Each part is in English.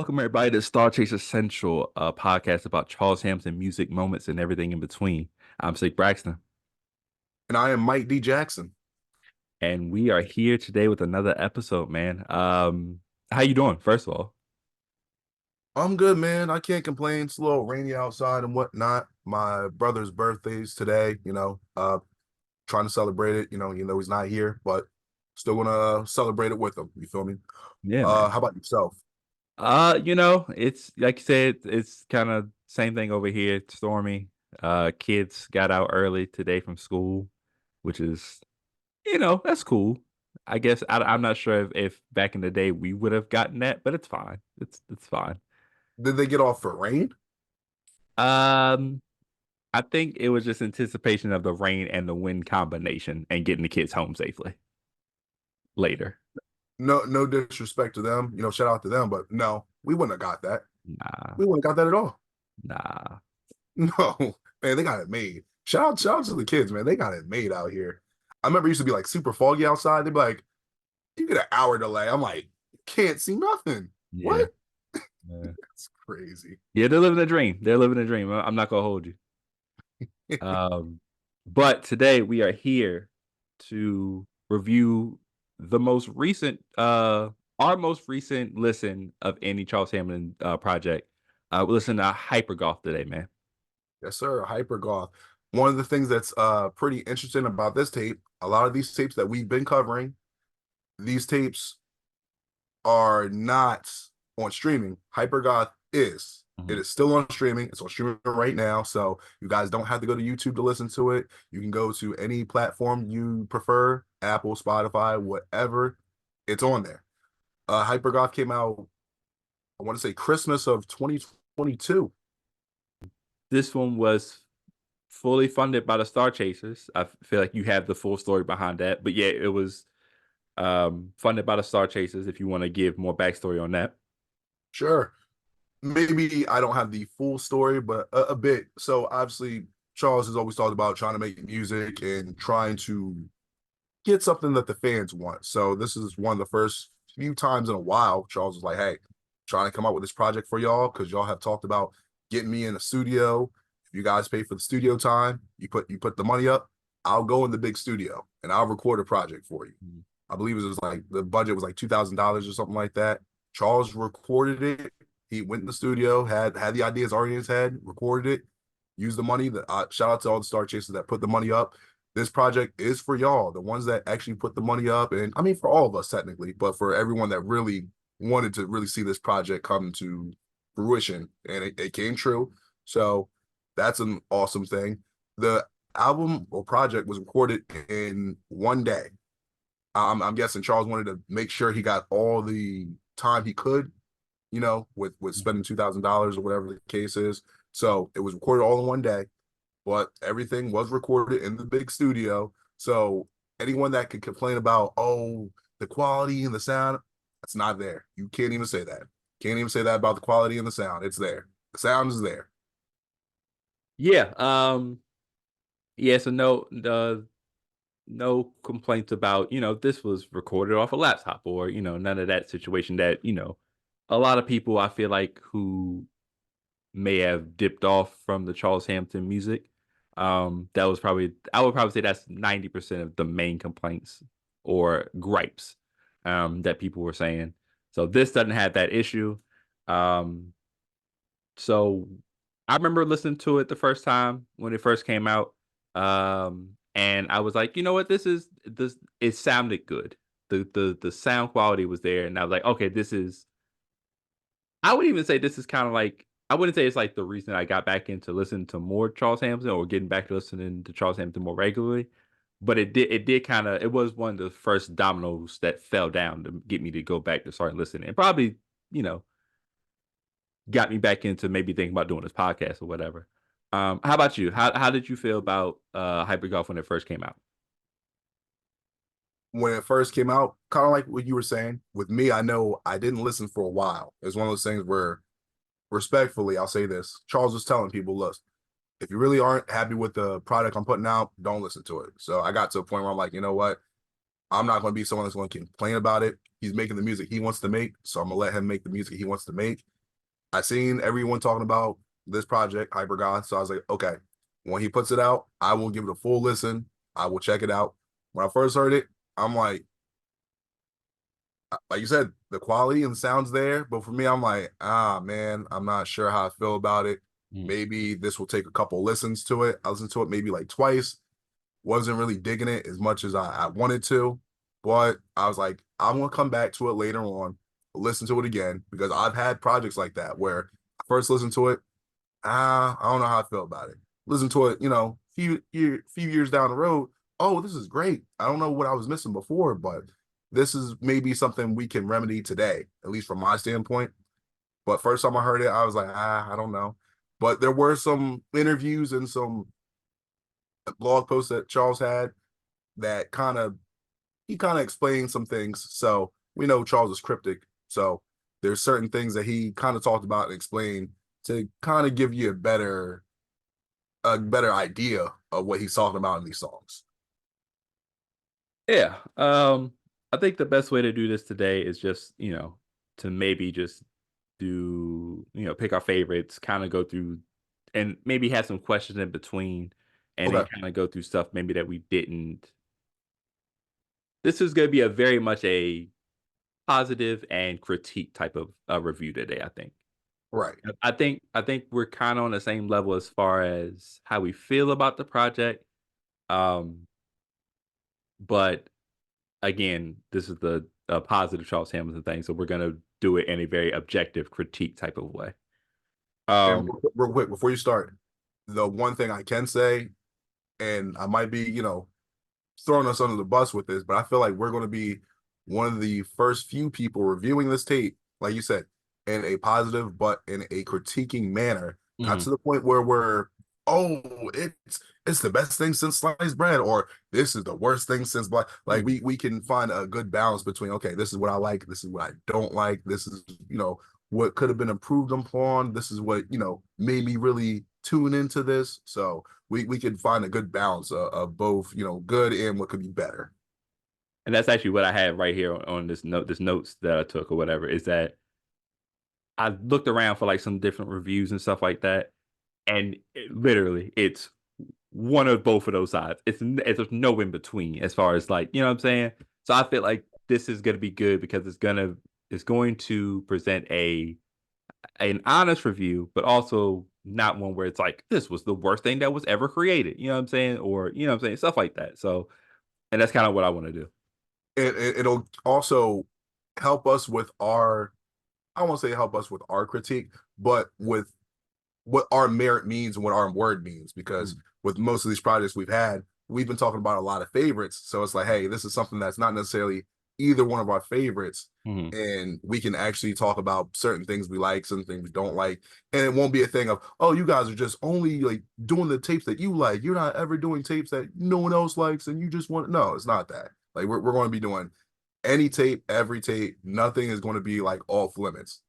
Welcome everybody to Star Chaser Central, a podcast about Charles Hampton music moments and everything in between. I'm Sig Braxton, And I am Mike D. Jackson. and we are here today with another episode, man. How you doing, first of all? I'm good, man. I can't complain. It's a little rainy outside and whatnot. My brother's birthday's today, trying to celebrate it, he's not here, but still gonna celebrate it with him. You feel me? Yeah, man. How about yourself? It's like you said, it's kind of same thing over here. It's stormy. Kids got out early today from school, which is, that's cool. I guess I'm not sure if back in the day we would have gotten that, but it's fine. It's fine. Did they get off for rain? Um, I think it was just anticipation of the rain and the wind combination and getting the kids home safely later. No disrespect to them, shout out to them, but no, we wouldn't have got that. Nah, We wouldn't have got that at all. nah. No, man, they got it made. Shout out to the kids, man. They got it made out here. I remember it used to be like super foggy outside. They'd be like, you get an hour delay. I'm like, can't see nothing. Yeah, What? yeah. That's crazy. Yeah, they're living a dream. They're living a dream. I'm not gonna hold you. Um, but today we are here to review the most recent, our most recent listen of any Charles Hamilton project. We listened to Hypergoth today, man. Yes, sir. Hypergoth. One of the things that's pretty interesting about this tape, a lot of these tapes that we've been covering, these tapes are not on streaming. Hypergoth is. It Mhm. is still on streaming. It's on streaming right now. So you guys don't have to go to YouTube to listen to it. You can go to any platform you prefer, Apple, Spotify, whatever. It's on there. Hypergoth came out, I want to say Christmas of 2022. This one was fully funded by the Star Chasers. I feel like you have the full story behind that. But yeah, it was funded by the Star Chasers if you want to give more backstory on that. Sure. Maybe I don't have the full story, but a bit. So obviously, Charles has always talked about trying to make music and trying to get something that the fans want. So this is one of the first few times in a while Charles was like, "Hey, trying to come up with this project for y'all because y'all have talked about getting me in a studio. If you guys pay for the studio time, you put the money up, I'll go in the big studio and I'll record a project for you." Mhm. I believe it was like the budget was like $2,000 or something like that. Charles recorded it. He went in the studio, had the ideas already in his head, recorded it, used the money. Shout out to all the Star Chasers that put the money up. This project is for y'all, the ones that actually put the money up, and I mean for all of us technically, but for everyone that really wanted to really see this project come to fruition, and it came true. So that's an awesome thing. The album or project was recorded in one day. I'm guessing Charles wanted to make sure he got all the time he could, with spending $2,000 or whatever the case is. So it was recorded all in one day, but everything was recorded in the big studio. So anyone that could complain about, oh, the quality and the sound, that's not there. You can't even say that. Can't even say that about the quality and the sound. It's there. The sound is there. Yeah. Yeah. So no complaints about this was recorded off a laptop or none of that situation that a lot of people I feel like who may have dipped off from the Charles Hampton music. That was probably I would probably say that's 90% of the main complaints or gripes that people were saying. So this doesn't have that issue. Um, so I remember listening to it the first time when it first came out. And I was like, you know what, this it sounded good. The sound quality was there, and I was like, okay, this is I would even say this is kind of like I wouldn't say it's like the reason I got back into listening to more Charles Hampton or getting back to listening to Charles Hampton more regularly, but it did kind of it was one of the first dominoes that fell down to get me to go back to start listening. And probably, you know, got me back into maybe thinking about doing this podcast or whatever. How about you? How did you feel about Hypergolf when it first came out? When it first came out, kind of like what you were saying, with me, I know I didn't listen for a while. It's one of those things where, respectfully, I'll say this. Charles was telling people, look, if you really aren't happy with the product I'm putting out, don't listen to it. So I got to a point where I'm like, you know what? I'm not going to be someone that's going to complain about it. He's making the music he wants to make, so I'm going to let him make the music he wants to make. I seen everyone talking about this project, Hypergoth. So I was like, okay, when he puts it out, I will give it a full listen. I will check it out. When I first heard it, I'm like you said, the quality and the sound's there. But for me, I'm like, man, I'm not sure how I feel about it. Mm. Maybe this will take a couple listens to it. I listened to it maybe like twice. Wasn't really digging it as much as I wanted to. But I was like, I'm gonna come back to it later on, listen to it again, because I've had projects like that where I first listened to it, I don't know how I feel about it. Listen to it, few years down the road. Oh, this is great. I don't know what I was missing before, but this is maybe something we can remedy today, at least from my standpoint. But first time I heard it, I was like, I don't know. But there were some interviews and some blog posts that Charles had that he kind of explained some things. So we know Charles is cryptic. So there's certain things that he kind of talked about and explained to kind of give you a better idea of what he's talking about in these songs. Yeah. I think the best way to do this today is just, to maybe just do, pick our favorites, kind of go through and maybe have some questions in between and then Okay. kind of go through stuff maybe that we didn't. This is going to be a very much a positive and critique type of review today, I think. Right. I think we're kind of on the same level as far as how we feel about the project. Um, but again, this is the positive Charles Hamilton thing, so we're gonna do it in a very objective critique type of way. And Um, real quick, before you start, the one thing I can say, and I might be, throwing us under the bus with this, but I feel like we're going to be one of the first few people reviewing this tape, like you said, in a positive but in a critiquing manner, not mhm, to the point where we're, oh, it's the best thing since sliced bread, or this is the worst thing since black. Like mhm. we can find a good balance between, okay, this is what I like, this is what I don't like, this is what could have been improved upon, this is what made me really tune into this. So we could find a good balance of both, good and what could be better. And that's actually what I had right here on this notes that I took or whatever, is that I looked around for like some different reviews and stuff like that, and literally, it's one of both of those sides. There's no in between as far as like what I'm saying. So I feel like this is gonna be good because it's going to present an honest review, but also not one where it's like this was the worst thing that was ever created. You know what I'm saying? Or I'm saying stuff like that. So, and that's kind of what I want to do. It'll also help us with our, I won't say help us with our critique, but with what our merit means and what our word means. Because Mm. with most of these projects we've been talking about a lot of favorites. So it's like, hey, this is something that's not necessarily either one of our favorites. Mhm. And we can actually talk about certain things we like, certain things we don't like. And it won't be a thing of, oh, you guys are just only like doing the tapes that you like. You're not ever doing tapes that no one else likes. And you just want, no, it's not that. Like we're going to be doing any tape, every tape. Nothing is going to be like off limits.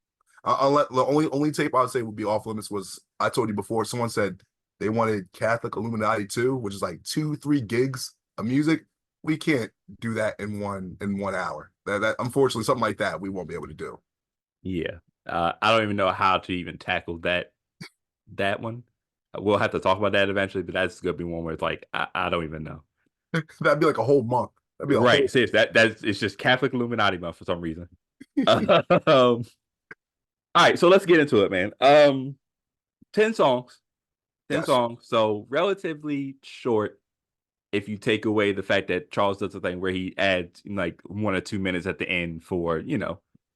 Unless the only tape I would say would be off limits was, I told you before. Someone said they wanted Catholic Illuminati 2, which is like 2-3 gigs of music. We can't do that in 1 hour. That unfortunately something like that we won't be able to do. Yeah. I don't even know how to even tackle that one. We'll have to talk about that eventually, but that's gonna be one where it's like I don't even know. That'd be like a whole month. That'd be a Right. whole. Serious. That's it's just Catholic Illuminati month for some reason. All right, so let's get into it, man. 10 songs. 10 Yes. songs. So relatively short if you take away the fact that Charles does a thing where he adds like 1 or 2 minutes at the end for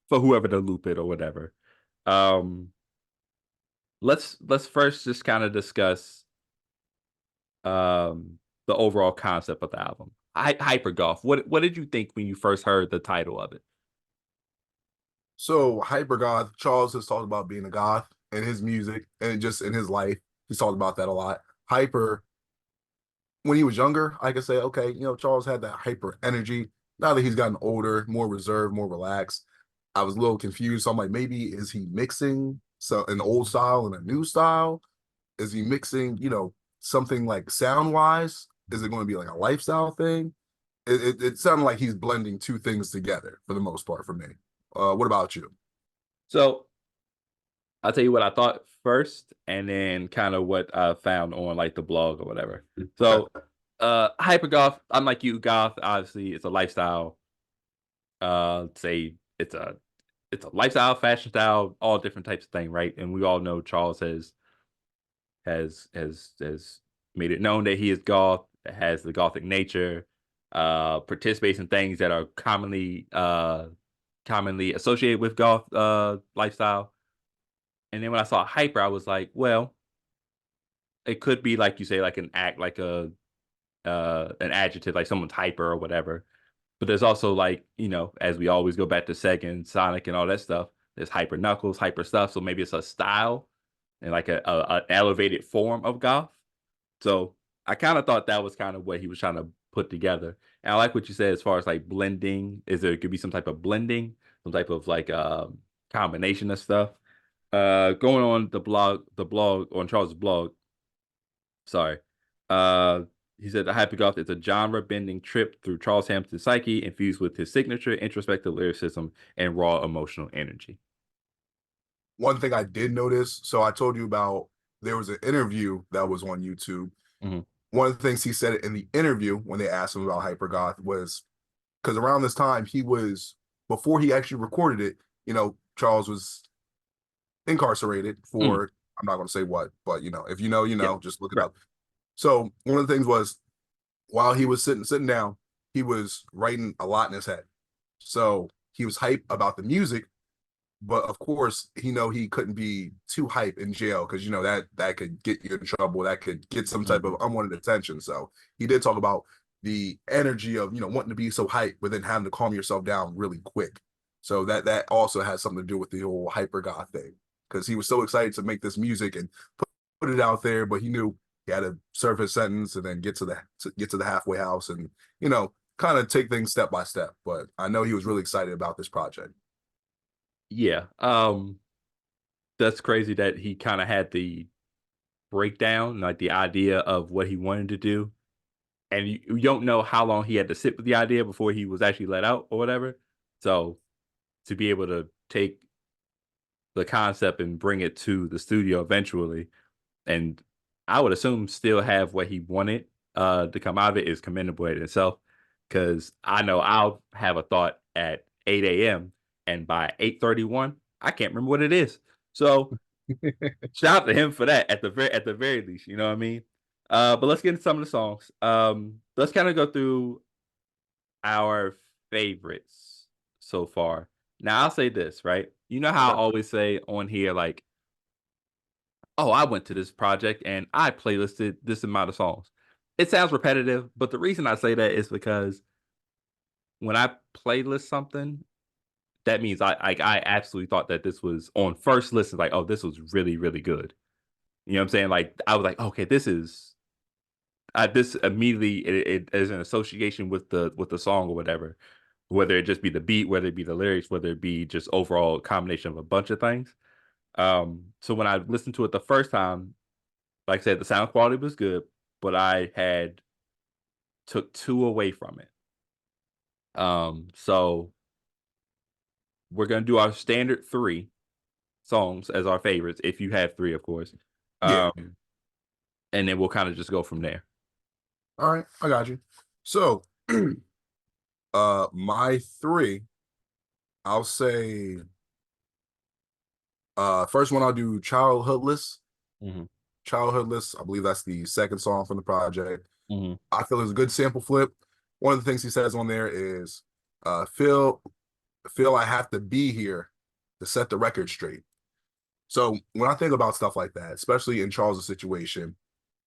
whoever to loop it or whatever. Um let's first just kind of discuss the overall concept of the album. Hypergoth. What did you think when you first heard the title of it? So Hypergoth, Charles has talked about being a goth in his music and just in his life. He's talked about that a lot. Hyper, when he was younger, I could say, okay, Charles had that hyper energy. Now that he's gotten older, more reserved, more relaxed, I was a little confused. So I'm like, maybe is he mixing an old style and a new style? Is he mixing, something like sound wise? Is it going to be like a lifestyle thing? It sounded like he's blending two things together for the most part for me. What about you? So I'll tell you what I thought first, and then kind of what I found on like the blog or whatever. Okay. So, Hypergoth, unlike you, goth obviously it's a lifestyle. Say it's a lifestyle, fashion style, all different types of thing, right? And we all know Charles has made it known that he is goth, has the gothic nature, participates in things that are commonly associated with goth lifestyle. And then when I saw hyper, I was like, well, it could be like you say, like an act, like a an adjective, like someone's hyper or whatever. But there's also like, as we always go back to Sega and Sonic and all that stuff, there's hyper knuckles, hyper stuff. So maybe it's a style and like an elevated form of goth. So I kind of thought that was kind of what he was trying to put together. And I like what you said as far as like blending. Is there could be some type of blending, some type of like combination of stuff. Going on the blog on Charles' blog. Sorry. Uh, he said the Hypergoth is a genre-bending trip through Charles Hampton's psyche, infused with his signature introspective lyricism and raw emotional energy. One thing I did notice, so I told you about there was an interview that was on YouTube. Hmm. One of the things he said in the interview when they asked him about Hypergoth was because around this time he was before he actually recorded it, Charles was incarcerated Mm, for I'm not going to say what, but if you know, yeah, just look it right. up. So one of the things was while he was sitting down, he was writing a lot in his head. So he was hype about the music, but of course, he couldn't be too hype in jail because that could get you in trouble. That could get some type of Hmm. unwanted attention. So he did talk about the energy of wanting to be so hype, but then having to calm yourself down really quick. So that also has something to do with the whole hyper goth thing because he was so excited to make this music and put it out there, but he knew he had to serve his sentence and then get to the halfway house and kind of take things step by step. But I know he was really excited about this project. Yeah. That's crazy that he kind of had the breakdown, like the idea of what he wanted to do, and you don't know how long he had to sit with the idea before he was actually let out or whatever. So to be able to take the concept and bring it to the studio eventually, and I would assume still have what he wanted to come out of it is commendable in itself. Because I know I'll have a thought at 8 a.m. and by 8:31, I can't remember what it is. So shout out to him for that at the very least. You know what I mean? But let's get into some of the songs. Let's kind of go through our favorites so far. Now I'll say this, right? You know how I Okay. always say on here, like, oh, I went to this project and I playlisted this amount of songs. It sounds repetitive, but the reason I say that is because when I playlist something, that means I absolutely thought that this was on first listen, like, oh, this was really, really good. You know what I'm saying? Like I was like, okay, this immediately it is an association with the song or whatever, whether it just be the beat, whether it be the lyrics, whether it be just overall combination of a bunch of things. So when I listened to it the first time, like I said, the sound quality was good, but I had took two away from it. So we're gonna do our standard three songs as our favorites, if you have three, of course. Yeah. Um, and then we'll kind of just go from there. All right. I got you. So, my three, I'll say, first one I'll do Childhoodless. Hmm. Childhoodless. I believe that's the second song from the project. Hmm. I feel it's a good sample flip. One of the things he says on there is, feel I have to be here to set the record straight. So when I think about stuff like that, especially in Charles' situation,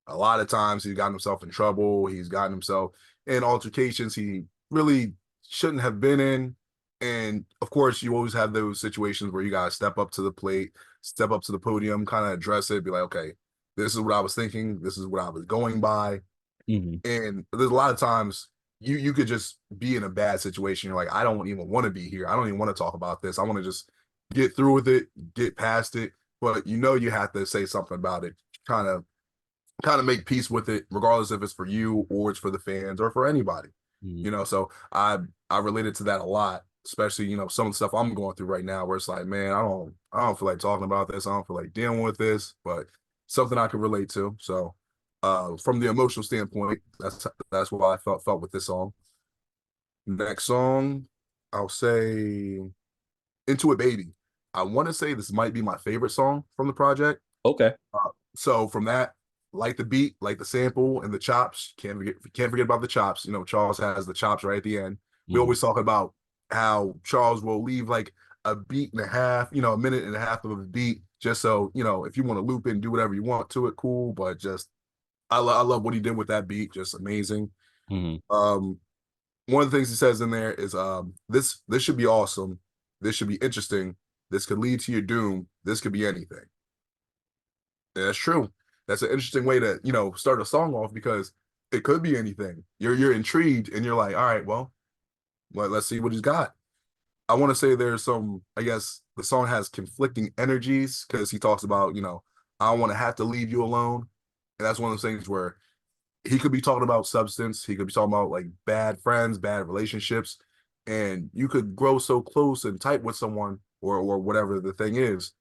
a lot of times he's gotten himself in trouble. He's gotten himself in altercations he really shouldn't have been in. And of course, you always have those situations where you got to step up to the plate, step up to the podium, kind of address it, be like, okay, this is what I was thinking. This is what I was going by. Hmm. And there's a lot of times you could just be in a bad situation. You're like, I don't even want to be here. I don't even want to talk about this. I want to just get through with it, get past it. But you have to say something about it, kind of make peace with it, regardless if it's for you or it's for the fans or for anybody. Hmm. So I related to that a lot. especially some of the stuff I'm going through right now, where it's like, man, I don't feel like talking about this. I don't feel like dealing with this, but something I can relate to. So, from the emotional standpoint, that's what I felt with this song. Next song, I'll say "Into It, Baby." I want to say this might be my favorite song from the project. Okay. So from that, like the beat, like the sample and the chops. Can't forget about the chops. Charles has the chops right at the end. We Mhm. always talk about how Charles will leave like a beat and a half, a minute and a half of a beat, just so if you want to loop it and do whatever you want to it, cool. But just I love what he did with that beat, just amazing. Mhm. Um, One of the things he says in there is this should be awesome, this should be interesting, this could lead to your doom, this could be anything. And that's true. That's an interesting way to, start a song off because it could be anything. You're intrigued and you're like, all right, well, let's see what he's got. I want to say there's some, I guess the song has conflicting energies because he talks about, I don't want to have to leave you alone. And that's one of those things where he could be talking about substance, he could be talking about like bad friends, bad relationships, and you could grow so close and tight with someone or whatever the thing is,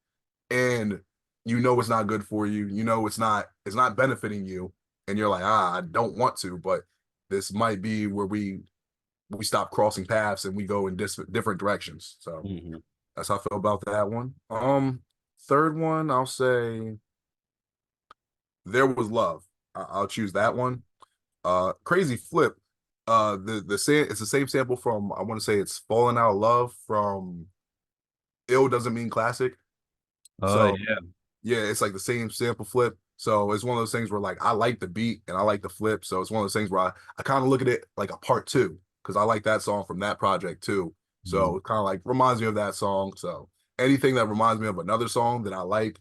and it's not good for you, it's not benefiting you, and you're like, I don't want to, but this might be where we stop crossing paths and we go in different directions. So Mhm. that's how I feel about that one. Third one, I'll say There Was Love. I'll choose that one. Crazy Flip. It's the same sample from, I want to say it's Falling Out of Love from Ill Doesn't Mean Classic. Oh So yeah. yeah, it's like the same sample flip. So it's one of those things where like I like the beat and I like the flip. So it's one of those things where I kind of look at it like a part two because I like that song from that project too. So Mhm. it kind of like reminds me of that song. So anything that reminds me of another song that I like,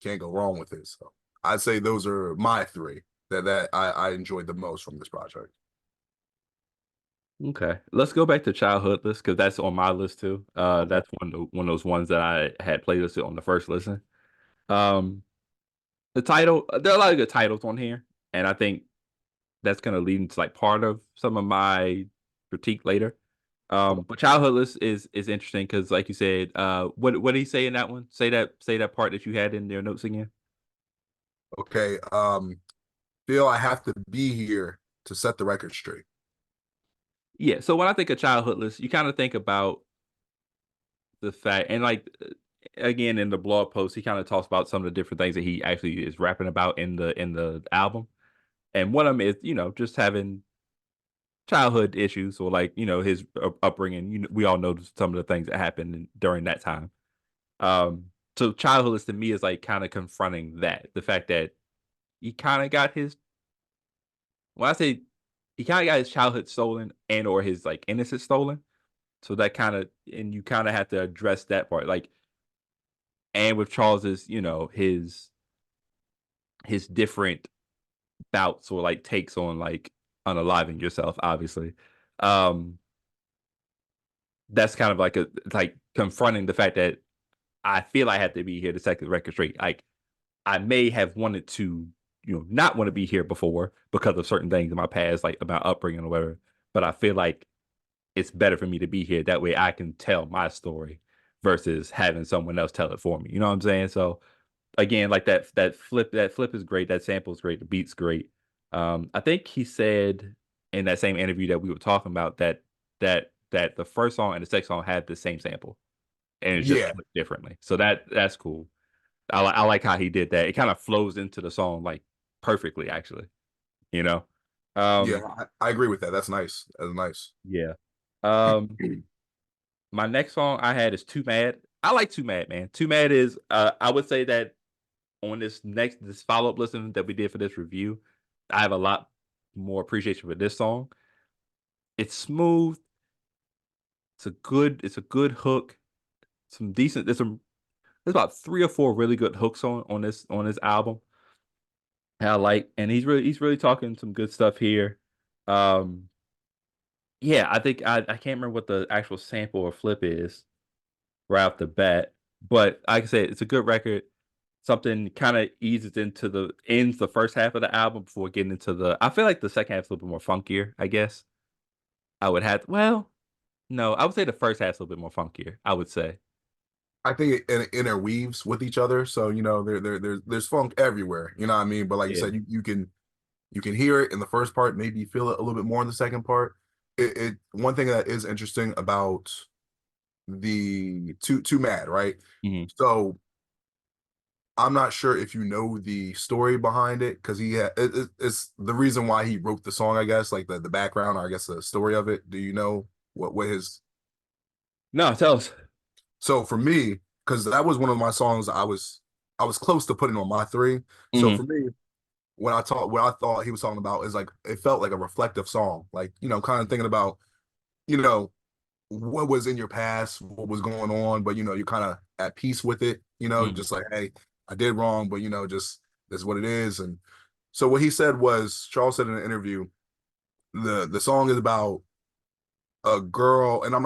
can't go wrong with it. So I'd say those are my three that I enjoyed the most from this project. Okay. Let's go back to childhood list because that's on my list too. Okay. That's one of those ones that I had playlisted on the first listen. Um, the title, there are a lot of good titles on here, and I think that's gonna lead into like part of some of my critique later. But childhood list is interesting because, like you said, what did he say in that one? Say that part that you had in your notes again. Okay. Feel I have to be here to set the record straight. Yeah. So when I think of childhood list, you kind of think about the fact, and like again in the blog post, he kind of talks about some of the different things that he actually is rapping about in the album, and one of them is just having childhood issues or like his upbringing. We all know some of the things that happened during that time. So childhood to me is like kind of confronting that the fact that he kind of got his when I say he kind of got his childhood stolen and or his like innocence stolen. So that kind of and you kind of have to address that part. Like and with Charles's, his different bouts or like takes on like unaliving yourself, obviously. Um that's kind of like a like confronting the fact that I feel I have to be here to set the record straight. Like I may have wanted to, not want to be here before because of certain things in my past, like about upbringing or whatever. But I feel like it's better for me to be here. That way I can tell my story versus having someone else tell it for me. You know what I'm saying? So again, like that flip is great. That sample is great. The beat's great. I think he said in that same interview that we were talking about that the first song and the second song had the same sample and it's just Yeah, flipped differently. So that's cool. I like how he did that. It kind of flows into the song like perfectly, actually. You know. yeah, Um, I agree with that. That's nice. That's nice. yeah. Um, my next song I had is Too Mad. I like Too Mad, man. Too Mad is I would say that on this follow-up listen that we did for this review, I have a lot more appreciation for this song. It's smooth. It's a good hook. Some decent. There's about three or four really good hooks on this album. And I like, and he's really talking some good stuff here. Um, yeah, I think I can't remember what the actual sample or flip is right off the bat, but like I said, it's a good record. Something kind of eases into the ends the first half of the album before getting into the. I feel like the second half is a little bit more funkier. I guess I would have. Well, No, I would say the first half's a little bit more funkier. I would say. I think it interweaves with each other. So, there's funk everywhere. You know what I mean? But like you Yeah. said, you can hear it in the first part, maybe feel it a little bit more in the second part. It one thing that is interesting about the Too Mad, right? Mhm. So I'm not sure if you know the story behind it because it's the reason why he wrote the song, I guess, like the background or I guess the story of it. Do you know what his No, tell us. so for me, because that was one of my songs I was close to putting on my three. So Mhm. for me, what I thought he was talking about is like it felt like a reflective song, like kind of thinking about you know what was in your past, what was going on, but you're kind of at peace with it, Mhm. just like, hey, I did wrong, but just this is what it is. And so what he said was, Charles said in an interview, the song is about a girl, and I'm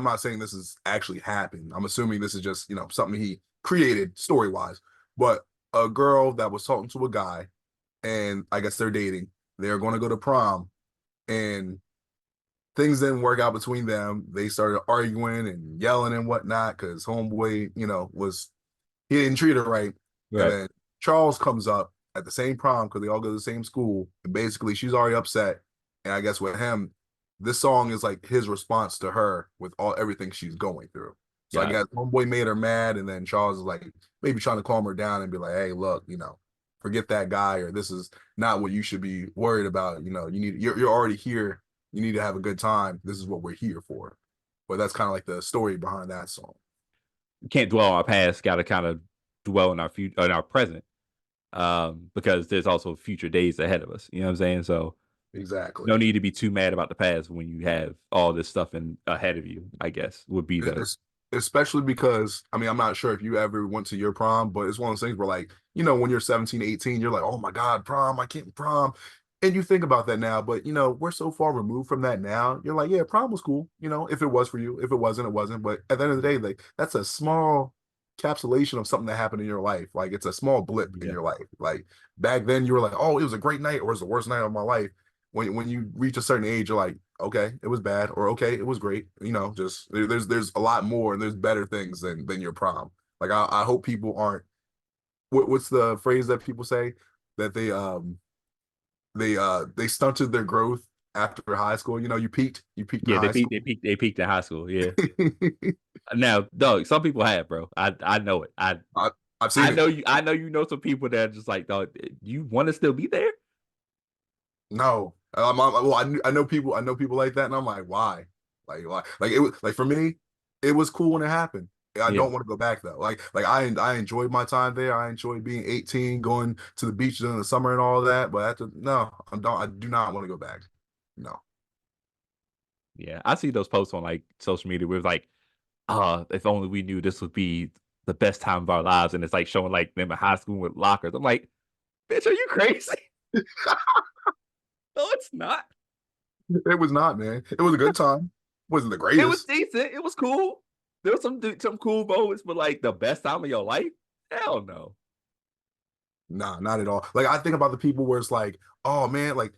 not saying this is actually happened. I'm assuming this is just, something he created story wise, but a girl that was talking to a guy, and I guess they're dating. They're going to go to prom, and things didn't work out between them. They started arguing and yelling and whatnot because homeboy, was he didn't treat her right. And Right. then Charles comes up at the same prom because they all go to the same school. And basically, she's already upset. And I guess with him, this song is like his response to her with everything she's going through. So I Got guess it. homeboy made her mad, and then Charles is like maybe trying to calm her down and be like, "Hey, look, forget that guy, or this is not what you should be worried about. You're already here. You need to have a good time. This is what we're here for." But that's kind of like the story behind that song. We can't dwell on our past. Got to kind of dwell in our future, in our present, because there's also future days ahead of us. You know what I'm saying? So Exactly. no need to be too mad about the past when you have all this stuff in ahead of you. I guess would be the It's, especially because I mean I'm not sure if you ever went to your prom, but it's one of those things where like when you're 17, 18, you're like, oh my god, prom, I can't prom, and you think about that now, but we're so far removed from that now. You're like, yeah, prom was cool, if it was for you. If it wasn't, it wasn't. But at the end of the day, like that's a small capsulation of something that happened in your life. Like it's a small blip in yeah. your life. Like back then, you were like, oh, it was a great night, or it was the worst night of my life. When you reach a certain age, you're like, okay, it was bad, or okay, it was great. Just there's a lot more and there's better things than your prom. Like I hope people aren't. What's the phrase that people say that they stunted their growth after high school? You peaked in Yeah, they high peaked. school. They peaked in high school. Yeah. Now, dog, some people have, bro. I know it. I I, I've I seen it. know you. I know you know some people that are just like, dog. You want to still be there? No, well, I know people. I know people like that, and I'm like, why? Like, why? Like it was like for me, it was cool when it happened. I Yeah, don't want to go back though. Like I enjoyed my time there. I enjoyed being 18, going to the beaches in the summer and all that. But after no, I do not want to go back. No. yeah. I see those posts on like social media where it's like, if only we knew this would be the best time of our lives, and it's like showing like them in high school with lockers. I'm like, bitch, are you crazy? No, it's not. It was not, man. It was a good time. Wasn't the It was greatest. decent. It was cool. There was some cool moments, but like the best time of your life? Hell no. Nah, not at all. Like I think about the people where it's like, oh man, like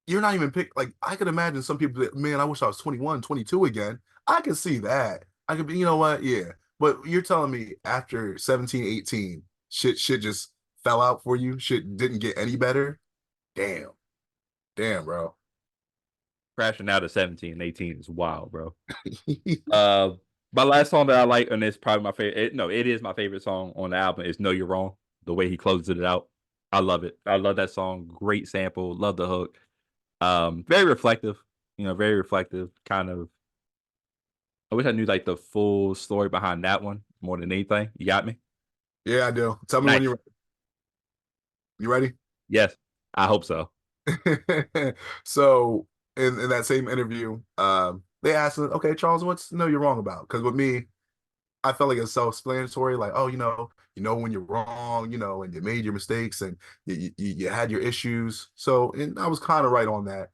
you're not even pick like I could imagine some people that, man, I wish I was 21, 22 again. I can see that. I could be, you know what? Yeah. But you're telling me after 17, 18, shit just fell out for you. Shit didn't get any better. Damn. Damn, bro. Crashing out at 17 and 18 is wild, bro. Uh, my last song that I like, and it's probably my favorite. No, it is my favorite song on the album. Is "Know You're Wrong." The way he closes it out, I love it. I love that song. Great sample. Love the hook. Very reflective. Very reflective. Kind of. I wish I knew like the full story behind that one more than anything. You got me. Yeah, I do. Tell me when Nice. you ready? Yes, I hope so. So in that same interview, they asked him, okay, Charles, what's no you're wrong about? Because with me, I felt like it's self-explanatory, like, oh, when you're wrong, and you made your mistakes and you had your issues. So, and I was kind of right on that.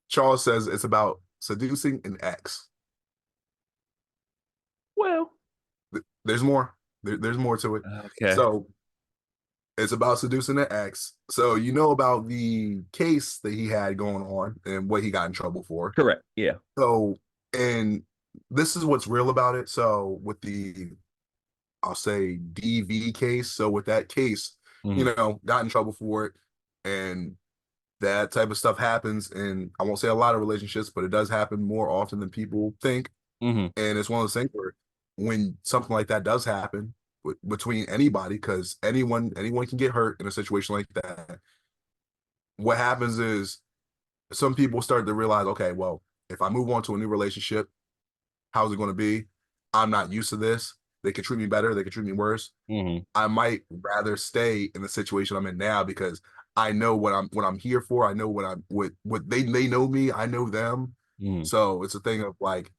Charles says it's about seducing an ex. Well, There's more. There's more to it. okay. So it's about seducing an ex. So you know about the case that he had going on and what he got in trouble for. Correct. Yeah. So, and this is what's real about it. So with the, I'll say DV case. So with that case, Mhm, got in trouble for it, and that type of stuff happens. And I won't say a lot of relationships, but it does happen more often than people think. mhm, And it's one of those things where when something like that does happen between anybody, because anyone can get hurt in a situation like that. What happens is some people start to realize, okay, well, if I move on to a new relationship, how's it going to be? I'm not used to this. They could treat me better. They could treat me worse. mhm, I might rather stay in the situation I'm in now because I know what I'm here for. I know what they know me. I know them. mhm, So it's a thing of like,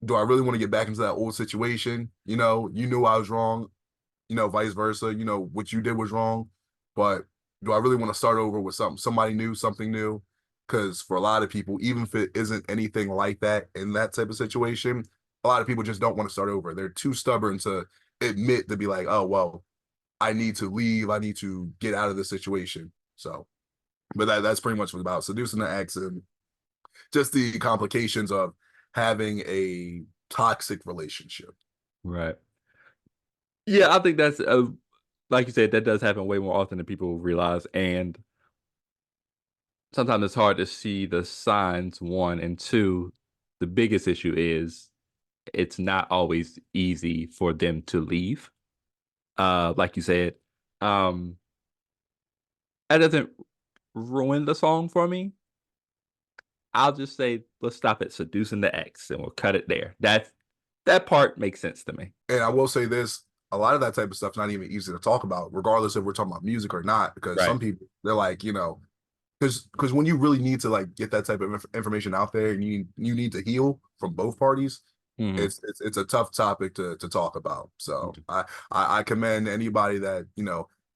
do I really want to get back into that old situation? You knew I was wrong. Vice versa. What you did was wrong, but do I really want to start over with somebody new, something new? Because for a lot of people, even if it isn't anything like that in that type of situation, a lot of people just don't want to start over. They're too stubborn to admit to be like, oh well, I need to leave. I need to get out of this situation. So, but that's pretty much what it's about seducing the ex and just the complications of having a toxic relationship. right. Yeah, I think that's, like you said, that does happen way more often than people realize, and sometimes it's hard to see the signs, 1, and 2, the biggest issue is it's not always easy for them to leave. Like you said, um, that doesn't ruin the song for me. I'll just say, let's stop at seducing the ex, and we'll cut it there. That part makes sense to me. And I will say this, a lot of that type of stuff's not even easy to talk about, regardless if we're talking about music or not, because Right. some people they're like, because when you really need to like get that type of information out there and you need to heal from both parties, Mhm. it's a tough topic to talk about. So Okay, I commend anybody that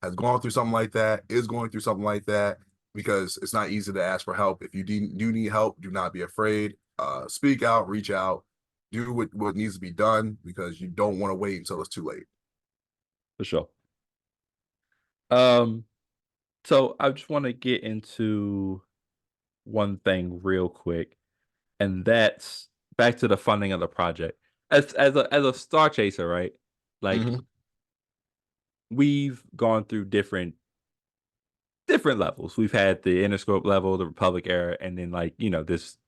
has gone through something like that, is going through something like that, because it's not easy to ask for help. If you do need help, do not be afraid. Speak out, reach out, do what needs to be done because you don't want to wait until it's too late. for sure. Um, so I just wanna get into one thing real quick, and that's back to the funding of the project. As a star chaser, right? Like, Mm-hmm. we've gone through different levels. We've had the Interscope level, the Republic era, and then, like, this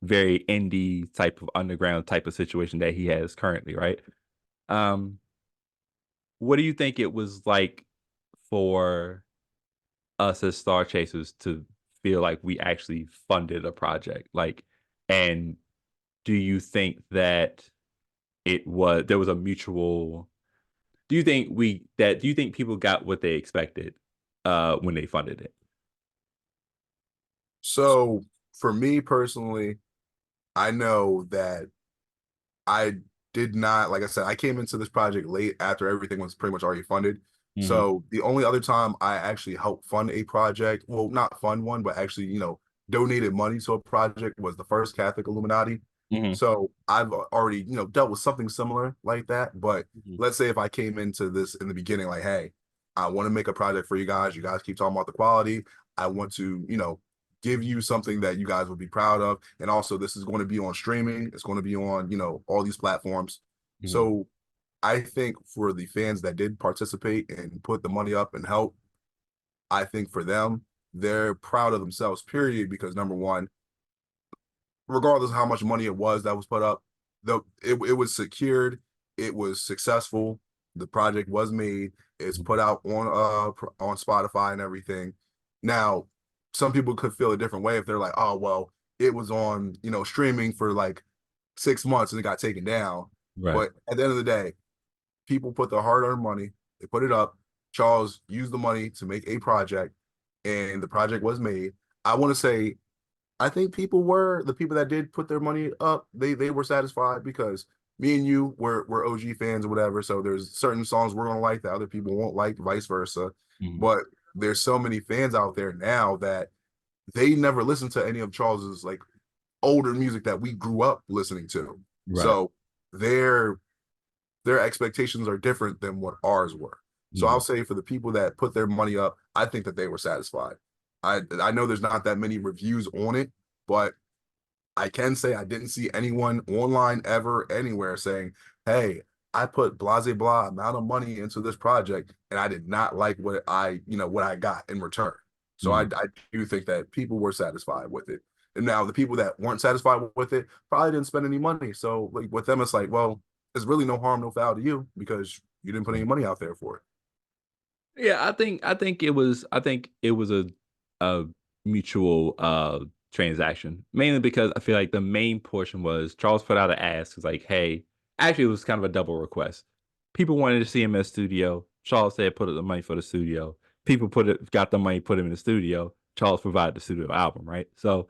very indie type of underground type of situation that he has currently, right? Um, what do you think it was like for us as star chasers to feel like we actually funded a project? Like, and do you think that there was a mutual do you think people got what they expected when they funded it? So for me personally, I know that I did not, like I said, I came into this project late after everything was pretty much already funded. Mhm, So the only other time I actually helped fund a project, well, not fund one, but actually, donated money to a project was the first Catholic Illuminati. mhm, So I've already, dealt with something similar like that. But mhm, let's say if I came into this in the beginning, like, hey, I want to make a project for you guys. You guys keep talking about the quality. I want to, give you something that you guys will be proud of. And also, this is going to be on streaming. It's going to be on, all these platforms. mhm. So I think for the fans that did participate and put the money up and help, I think for them, they're proud of themselves, period. Because number one, regardless of how much money it was that was put up, it was secured, it was successful, the project was made, it's put out on Spotify and everything. Now, some people could feel a different way if they're like, oh well, it was on streaming for like 6 months and it got taken down. Right. But at the end of the day, people put their hard-earned money, they put it up. Charles used the money to make a project, and the project was made. I want to say I think the people that did put their money up, they were satisfied because me and you were OG fans or whatever. So there's certain songs we're gonna like that other people won't like, vice versa. Mhm. But there's so many fans out there now that they never listened to any of Charles's like older music that we grew up listening to. Right. So their their expectations are different than what ours were. So I'll Mhm. say for the people that put their money up, I think that they were satisfied. I know there's not that many reviews on it, but I can say I didn't see anyone online ever anywhere saying, "Hey, I put blase blah amount of money into this project and I did not like what what I got in return." So Mm. I do think that people were satisfied with it. And now the people that weren't satisfied with it probably didn't spend any money. So like with them, it's like, well, there's really no harm, no foul to you because you didn't put any money out there for it. Yeah, I think it was a mutual transaction. Mainly because I feel like the main portion was Charles put out an ask. It's like, hey, actually it was kind of a double request. People wanted to see him in the studio. Charles said put up the money for the studio. People got the money, put him in the studio. Charles provided the studio album, right? So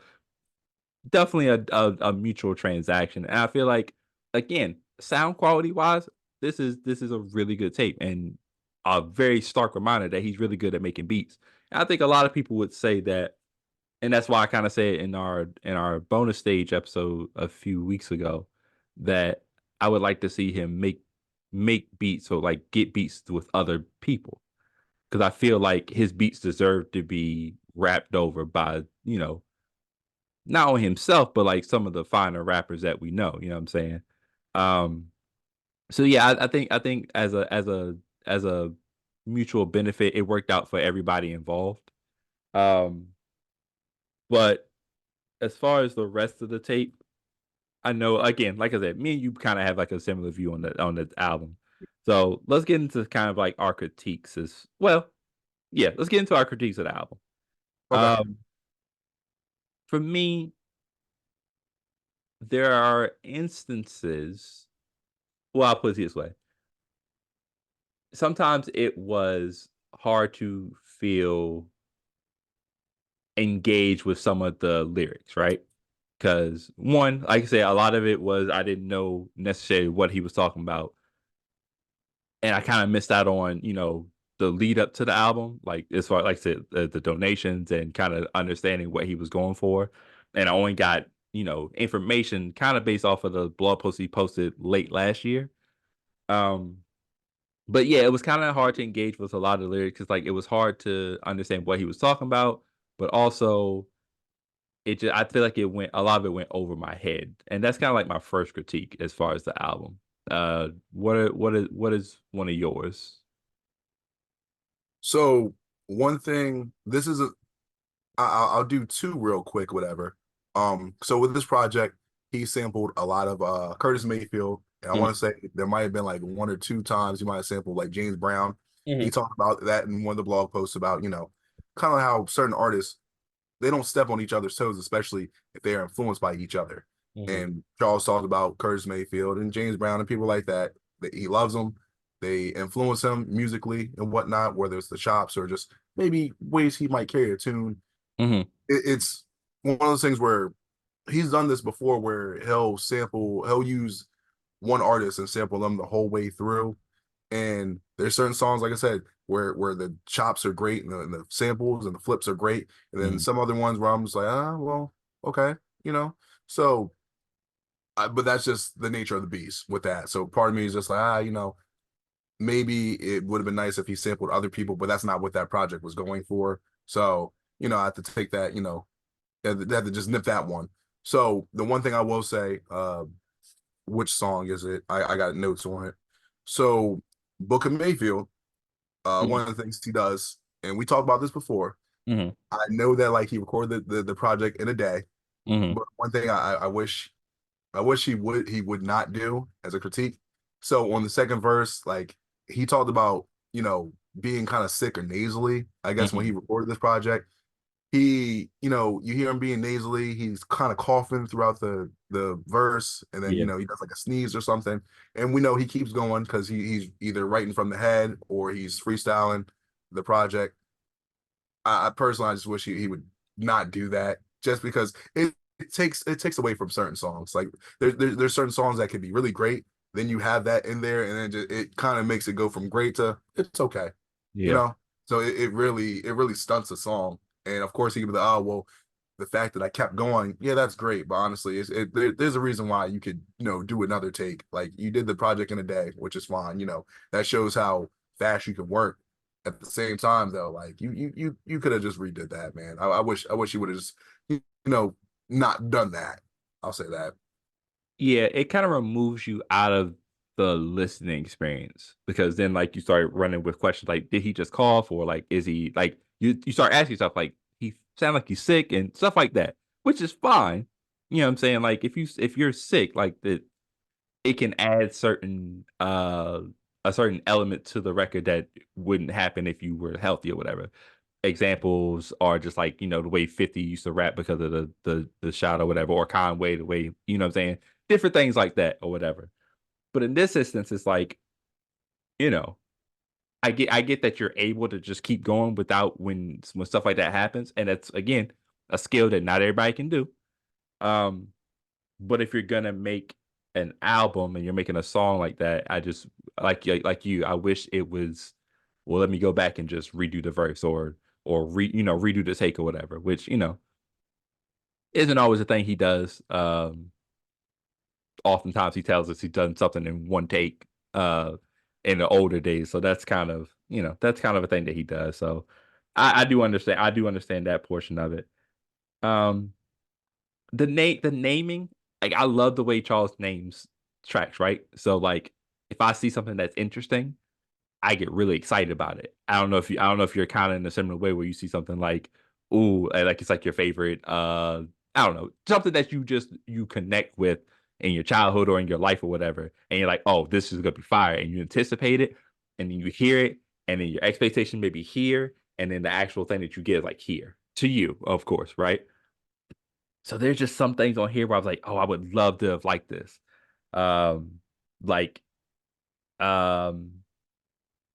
definitely a mutual transaction. And I feel like again, sound quality wise, this is a really good tape and a very stark reminder that he's really good at making beats. And I think a lot of people would say that, and that's why I kind of said in our bonus stage episode a few weeks ago that I would like to see him make beats or like get beats with other people because I feel like his beats deserve to be rapped over by not only himself, but like some of the finer rappers that we know. You know what I'm saying? Um, so yeah, I think as a mutual benefit, it worked out for everybody involved. Um, but as far as the rest of the tape, I know again, like I said, me and you kind of have like a similar view on the album. So let's get into kind of like our critiques as well. Yeah, let's get into our critiques of the album. Okay. Um, for me, there are instances. Well, I'll put it this way: sometimes it was hard to feel engaged with some of the lyrics, right? Because one, like I said, a lot of it was I didn't know necessarily what he was talking about, and I kind of missed out on the lead up to the album, like as far like I said, the donations and kind of understanding what he was going for, and I only got information kind of based off of the blog post he posted late last year. Um, But yeah, it was kinda hard to engage with a lot of the lyrics. It's like it was hard to understand what he was talking about, but also I feel like it went a lot of it went over my head, and that's kinda like my first critique as far as the album. What is one of yours? So one thing, this is a I'll do two real quick, whatever. So with this project, he sampled a lot of Curtis Mayfield, and I Mhm, want to say there might have been like one or two times he might have sampled like James Brown. He mhm, talked about that in one of the blog posts about kind of how certain artists they don't step on each other's toes, especially if they are influenced by each other. mhm, And Charles talked about Curtis Mayfield and James Brown and people like that. That he loves them. They influence him musically and whatnot, whether it's the chops or just maybe ways he might carry a tune. mhm, It's one of those things where he's done this before, where he'll use one artist and sample them the whole way through. And there's certain songs, like I said, where the chops are great and the samples and the flips are great, and then mhm. some other ones where I'm just like, well, okay, you know. So, but that's just the nature of the beast with that. So part of me is just like, maybe it would have been nice if he sampled other people, but that's not what that project was going for. So, I have to take that, they had to just nip that one. So the one thing I will say, which song is it? I got notes on it. So Book of Mayfield, Mhm, one of the things he does, and we talked about this before. mhm, I know that like he recorded the project in a day, mhm, but one thing I wish he would not do as a critique. So on the second verse, like he talked about, being kind of sick or nasally, I guess when he mhm. recorded this project you hear him being nasally. He's kind of coughing throughout the verse, and then Yeah. he does like a sneeze or something. And we know he keeps going because he's either writing from the head or he's freestyling the project. I personally, I just wish he would not do that, just because it takes away from certain songs. Like there's certain songs that can be really great. Then you have that in there, and then it kind of makes it go from great to it's okay, you Yeah. know. So it really stunts a song. And of course, he could be like, oh well, the fact that I kept going, yeah, that's great. But honestly, there's a reason why you could do another take. Like you did the project in a day, which is fine. That shows how fast you can work. At the same time, though, like you could have just redid that, man. I wish you would have just you know not done that. I'll say that. Yeah, it kind of removes you out of the listening experience because then like you start running with questions like, did he just cough, or like is he like you start asking yourself like he sound like he's sick and stuff like that, which is fine. You know what I'm saying? Like if you're sick, like that it can add certain a certain element to the record that wouldn't happen if you were healthy or whatever. Examples are just like, the way 50 used to rap because of the shot or whatever, or Conway, the way, what I'm saying? Different things like that or whatever. But in this instance, it's like, you know, I get that you're able to just keep going without when stuff like that happens. And that's again a skill that not everybody can do. Um, but if you're gonna make an album and you're making a song like that, I just like you, I wish it was, well, let me go back and just redo the verse, or redo the take or whatever, which, isn't always a thing he does. Oftentimes he tells us he's done something in one take in the older days. So that's kind of a thing that he does. So I do understand that portion of it. Um the naming, like I love the way Charles names tracks, right? So like if I see something that's interesting, I get really excited about it. I don't know if you're kind of in a similar way where you see something like, ooh, like it's like your favorite I don't know, something that you connect with in your childhood or in your life or whatever, and you're like, oh, this is gonna be fire, and you anticipate it, and then you hear it, and then your expectation may be here, and then the actual thing that you get is like here to you, of course, right? So there's just some things on here where I was like, oh, I would love to have liked this. Um, like um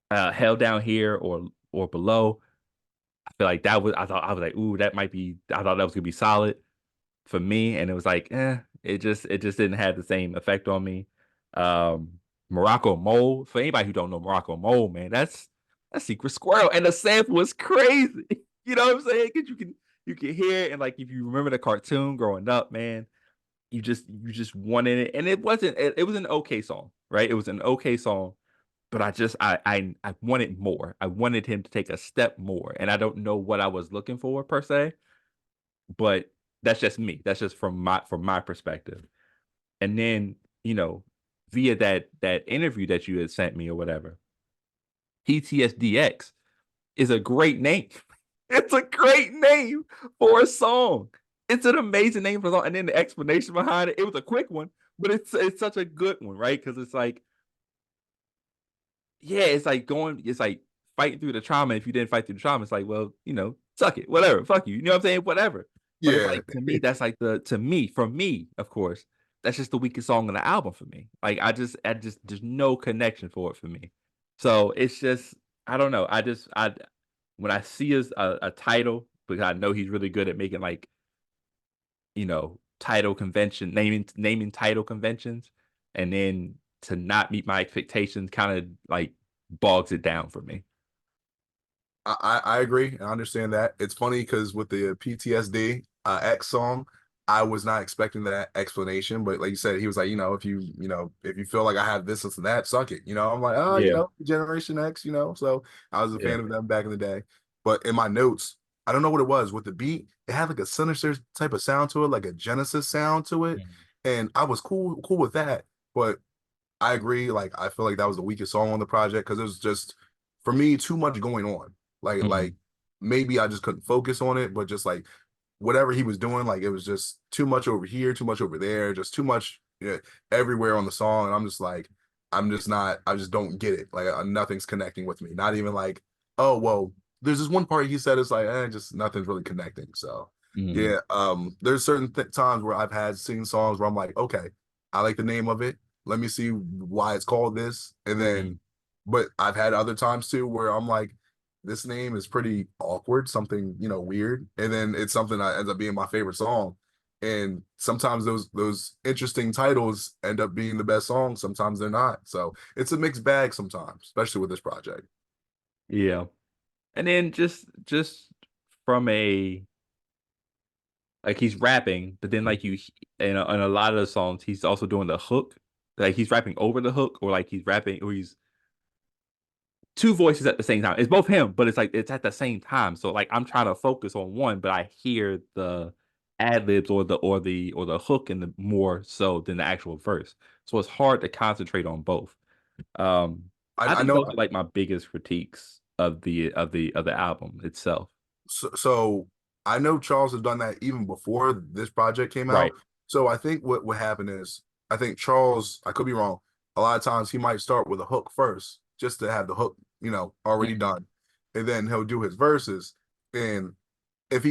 held down here or below. I feel like I was like, ooh, that might be I thought that was gonna be solid for me. And it was like, it just didn't have the same effect on me. Morocco Mole, for anybody who don't know Morocco Mole, man, that's Secret Squirrel. And the sample was crazy. You know what I'm saying? Because you can hear it, and like if you remember the cartoon growing up, man, you just wanted it. And it was an okay song, right? It was an okay song, but I wanted more. I wanted him to take a step more, and I don't know what I was looking for per se, but that's just me. That's just from my perspective. And then, via that interview that you had sent me or whatever, PTSDX is a great name. It's a great name for a song. It's an amazing name for a song, and then the explanation behind it. It was a quick one, but it's such a good one, right? Because it's like, yeah, it's like fighting through the trauma. If you didn't fight through the trauma, it's like, well, suck it, whatever, fuck you. You know what I'm saying? Whatever. But it's Yeah, like to me, that's like for me, of course, that's just the weakest song on the album for me. Like I just there's no connection for it for me. So it's just I don't know. I when I see a title, because I know he's really good at making like title convention naming title conventions, and then to not meet my expectations kind of like bogs it down for me. I agree. I understand that. It's funny because with the PTSD X song, I was not expecting that explanation. But like you said, he was like, if you feel like I have this and that, suck it. I'm like, oh, Yeah, Generation X. So I was a yeah. fan of them back in the day. But in my notes, I don't know what it was with the beat. It had like a sinister type of sound to it, like a Genesis sound to it, Mhm. and I was cool with that. But I agree. Like I feel like that was the weakest song on the project because it was just for me too much going on. Like Mhm. maybe I just couldn't focus on it, but just like whatever he was doing, like it was just too much over here, too much over there, just too much everywhere on the song. And I'm just like, I'm just not, I just don't get it. Like nothing's connecting with me. Not even like, oh well, there's this one part he said it's like, just nothing's really connecting. So Mhm. yeah, there's certain times where I've had sing songs where I'm like, okay, I like the name of it, let me see why it's called this. And then, Mhm. but I've had other times too where I'm like, this name is pretty awkward, something, weird. And then it's something that ends up being my favorite song. And sometimes those interesting titles end up being the best songs. Sometimes they're not. So it's a mixed bag sometimes, especially with this project. Yeah. And then just from a like he's rapping, but then like in a lot of the songs he's also doing the hook. Like he's rapping over the hook, or like he's rapping, or he's two voices at the same time. It's both him, but it's like it's at the same time. So like I'm trying to focus on one, but I hear ad libs or the hook in the more so than the actual verse. So it's hard to concentrate on both. Um, I I think know. those are like my biggest critiques of the album itself. So I know Charles has done that even before this project came out. Right. So I think what happened is I think Charles, I could be wrong. A lot of times he might start with a hook first, just to have the hook, already Mhm. done, and then he'll do his verses. And if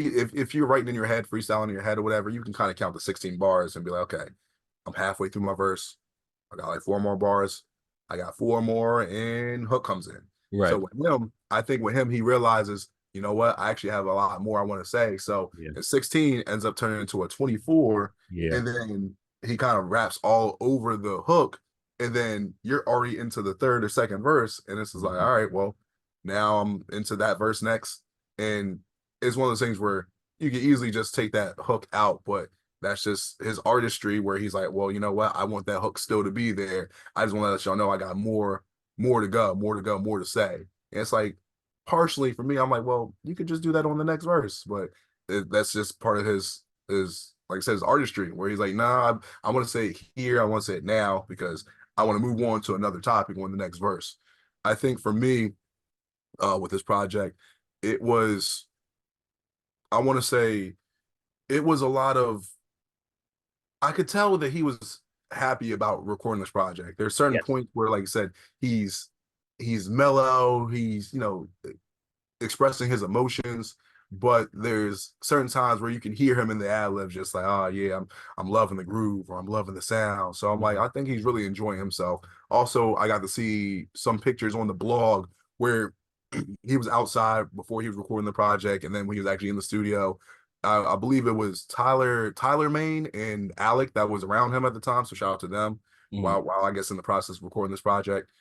you're writing in your head, freestyling in your head or whatever, you can kind of count the 16 bars and be like, okay, I'm halfway through my verse. I got like four more bars. I got four more, and hook comes in. So Right. with him, I think with him, he realizes, you know what, I actually have a lot more I want to say. So Yeah. and 16 ends up turning into a 24, Yeah. and then he kind of raps all over the hook, and then you're already into the third or second verse, and this is like, Mhm. all right, well, now I'm into that verse next, and it's one of those things where you can easily just take that hook out, but that's just his artistry where he's like, well, you know what? I want that hook still to be there. I just want to let y'all know I got more to go, more to go, more to say. And it's like partially for me, I'm like, well, you could just do that on the next verse, but that's just part of his like I said, his artistry where he's like, nah, I want to say it here, I want to say it now because I want to move on to another topic on the next verse. I think for me, with this project, it was I want to say it was a lot of I could tell that he was happy about recording this project. There's certain Yes. points where, like I said, he's mellow, he's expressing his emotions, but there's certain times where you can hear him in the ad libs, just like, oh yeah, I'm loving the groove or I'm loving the sound. So I'm like, Mhm. I think he's really enjoying himself. Also, I got to see some pictures on the blog where he was outside before he was recording the project, and then when he was actually in the studio, I believe it was Tyler Main and Alec that was around him at the time. So shout out to them. Mhm. While I guess in the process of recording this project,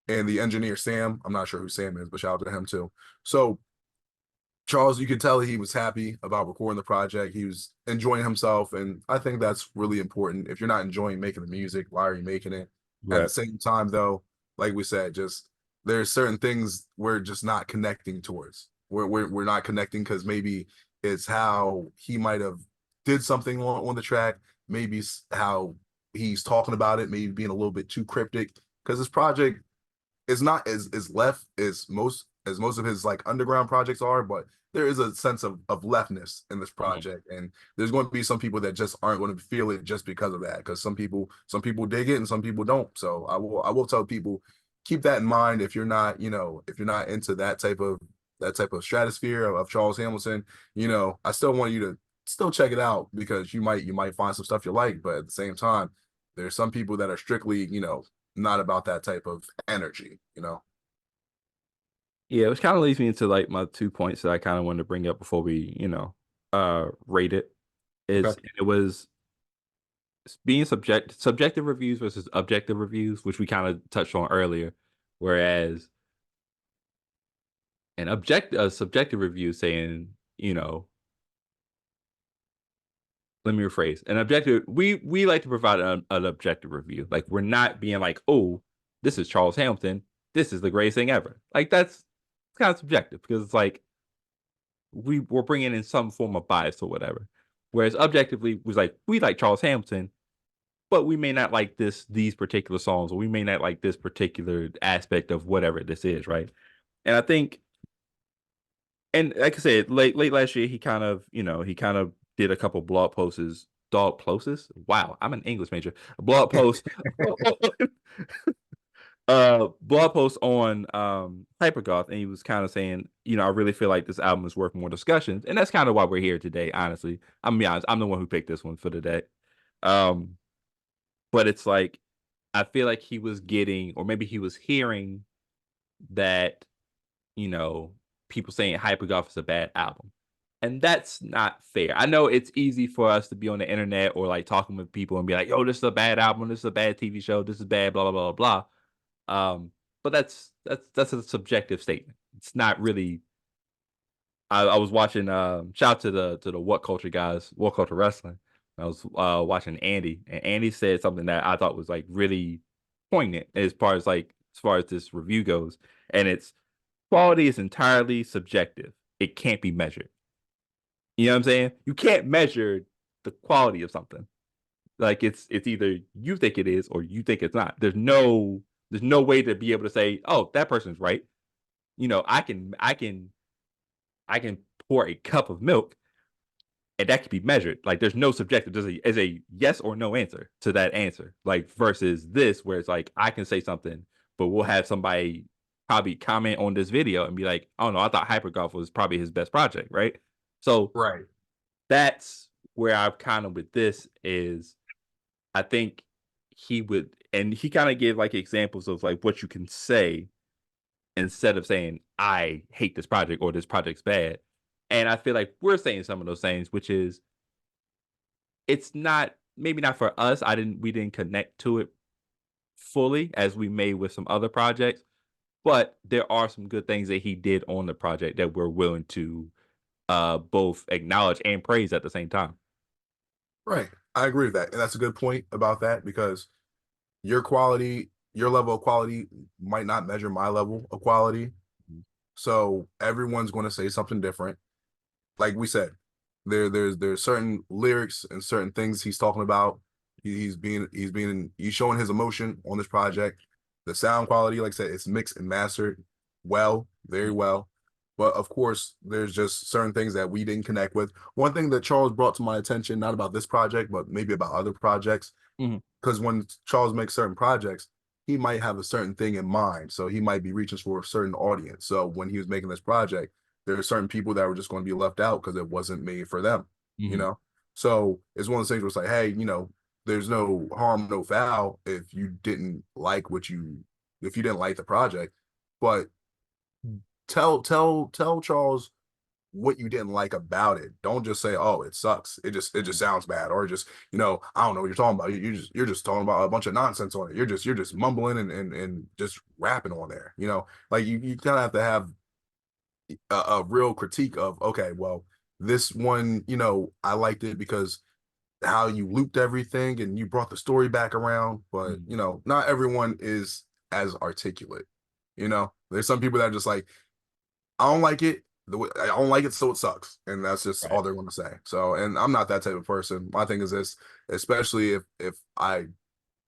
and the engineer Sam, I'm not sure who Sam is, but shout out to him too. So Charles, you could tell he was happy about recording the project. He was enjoying himself, and I think that's really important. If you're not enjoying making the music, why are you making it? At the Right. same time, though, like we said, just there's certain things we're just not connecting towards. We're not connecting because maybe it's how he might have did something on the track, maybe how he's talking about it, maybe being a little bit too cryptic. Because this project it's not as left as most of his like underground projects are, but there is a sense of leftness in this Mhm. project, and there's going to be some people that just aren't going to feel it just because of that. Because some people dig it and some people don't. So I will tell people keep that in mind if you're not if you're not into that type of stratosphere of Charles Hamilton. I still want you to still check it out because you might find some stuff you like, but at the same time, there's some people that are strictly not about that type of energy. Yeah, which kind of leads me into like my 2 points that I kind of wanted to bring up before we, rate it. Okay. It was being subjective reviews versus objective reviews, which we kind of touched on earlier. Whereas a subjective review saying, let me rephrase, an objective. We like to provide an objective review. Like we're not being like, oh, this is Charles Hamilton. This is the greatest thing ever. Like that's kind of subjective because it's like we're bringing in some form of bias or whatever. Whereas objectively was like we like Charles Hamilton, but we may not like these particular songs, or we may not like this particular aspect of whatever this is, right? And I think, and like I said, late last year, he kind of did a couple blog posts. Wow, I'm an English major. Blog post, blog post on Hypergoth, and he was kind of saying, I really feel like this album is worth more discussions, and that's kind of why we're here today. Honestly, I'm gonna be honest, I'm the one who picked this one for today. Um, but it's like I feel like he was getting, or maybe he was hearing that, you know, people saying Hypergoth is a bad album. And that's not fair. I know it's easy for us to be on the internet or like talking with people and be like, yo, this is a bad album, this is a bad TV show, this is bad, blah, blah, blah, blah. But that's a subjective statement. It's not really. I was watching shout out to the What Culture guys, What Culture Wrestling. I was watching Andy, and Andy said something that I thought was like really poignant as far as this review goes. And it's quality is entirely subjective. It can't be measured. You know what I'm saying? You can't measure the quality of something. Like it's either you think it is or you think it's not. There's no way to be able to say, oh, that person's right. I can pour a cup of milk and that can be measured. Like there's no subjective. There's a yes or no answer to that answer. Like versus this, where it's like I can say something, but we'll have somebody probably comment on this video and be like, "Oh no, I thought Hypergoth was probably his best project," right? So Right. that's where I'm kind of with this is I think he would, and he kind of gave like examples of like what you can say instead of saying I hate this project or this project's bad. And I feel like we're saying some of those things, which is it's not maybe not for us. We didn't connect to it fully as we may with some other projects, but there are some good things that he did on the project that we're willing to both acknowledge and praise at the same time. Right. I agree with that. And that's a good point about that because your quality, your level of quality might not measure my level of quality. Mhm. So everyone's going to say something different. Like we said, there's certain lyrics and certain things he's talking about. He's showing his emotion on this project. The sound quality, like I said, it's mixed and mastered well, very well. But of course, there's just certain things that we didn't connect with. One thing that Charles brought to my attention, not about this project, but maybe about other projects, Mhm. because when Charles makes certain projects, he might have a certain thing in mind. So he might be reaching for a certain audience. So when he was making this project, there are certain people that were just going to be left out because it wasn't made for them, you Mhm. know? So it's one of those things where it's like, hey, there's no harm, no foul if you didn't like if you didn't like the project. But tell Charles what you didn't like about it. Don't just say, "Oh, it sucks. It just sounds bad," or just, I don't know what you're talking about. You're just talking about a bunch of nonsense on it. You're just mumbling and just rapping on there. Like you kind of have to have a real critique of, okay, well, this one, I liked it because how you looped everything and you brought the story back around, but Mhm. not everyone is as articulate. There's some people that are just like, I don't like it. I don't like it, so it sucks, and that's just Right. all they're going to say. So, and I'm not that type of person. My thing is this: especially if I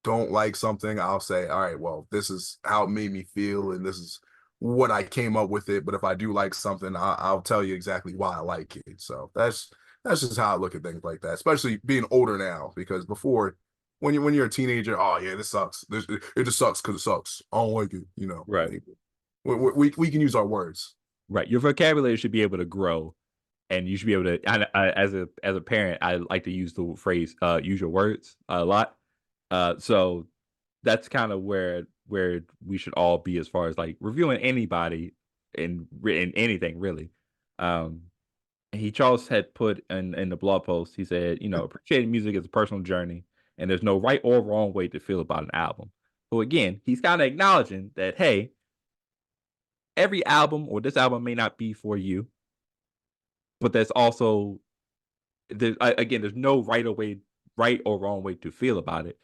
don't like something, I'll say, all right, well, this is how it made me feel, and this is what I came up with it. But if I do like something, I'll tell you exactly why I like it. So that's just how I look at things like that. Especially being older now, because before, when you're a teenager, oh yeah, this sucks. It just sucks because it sucks. I don't like it. Right. Like, we can use our words. Right. Your vocabulary should be able to grow, and you should be able to. As a parent, I like to use the phrase "use your words" a lot. So that's kind of where we should all be as far as like reviewing anybody in anything really. Um, Charles had put in the blog post. He said, appreciating music is a personal journey, and there's no right or wrong way to feel about an album. So again, he's kind of acknowledging that hey, every album or this album may not be for you, but there's also again, there's no right or wrong way to feel about it.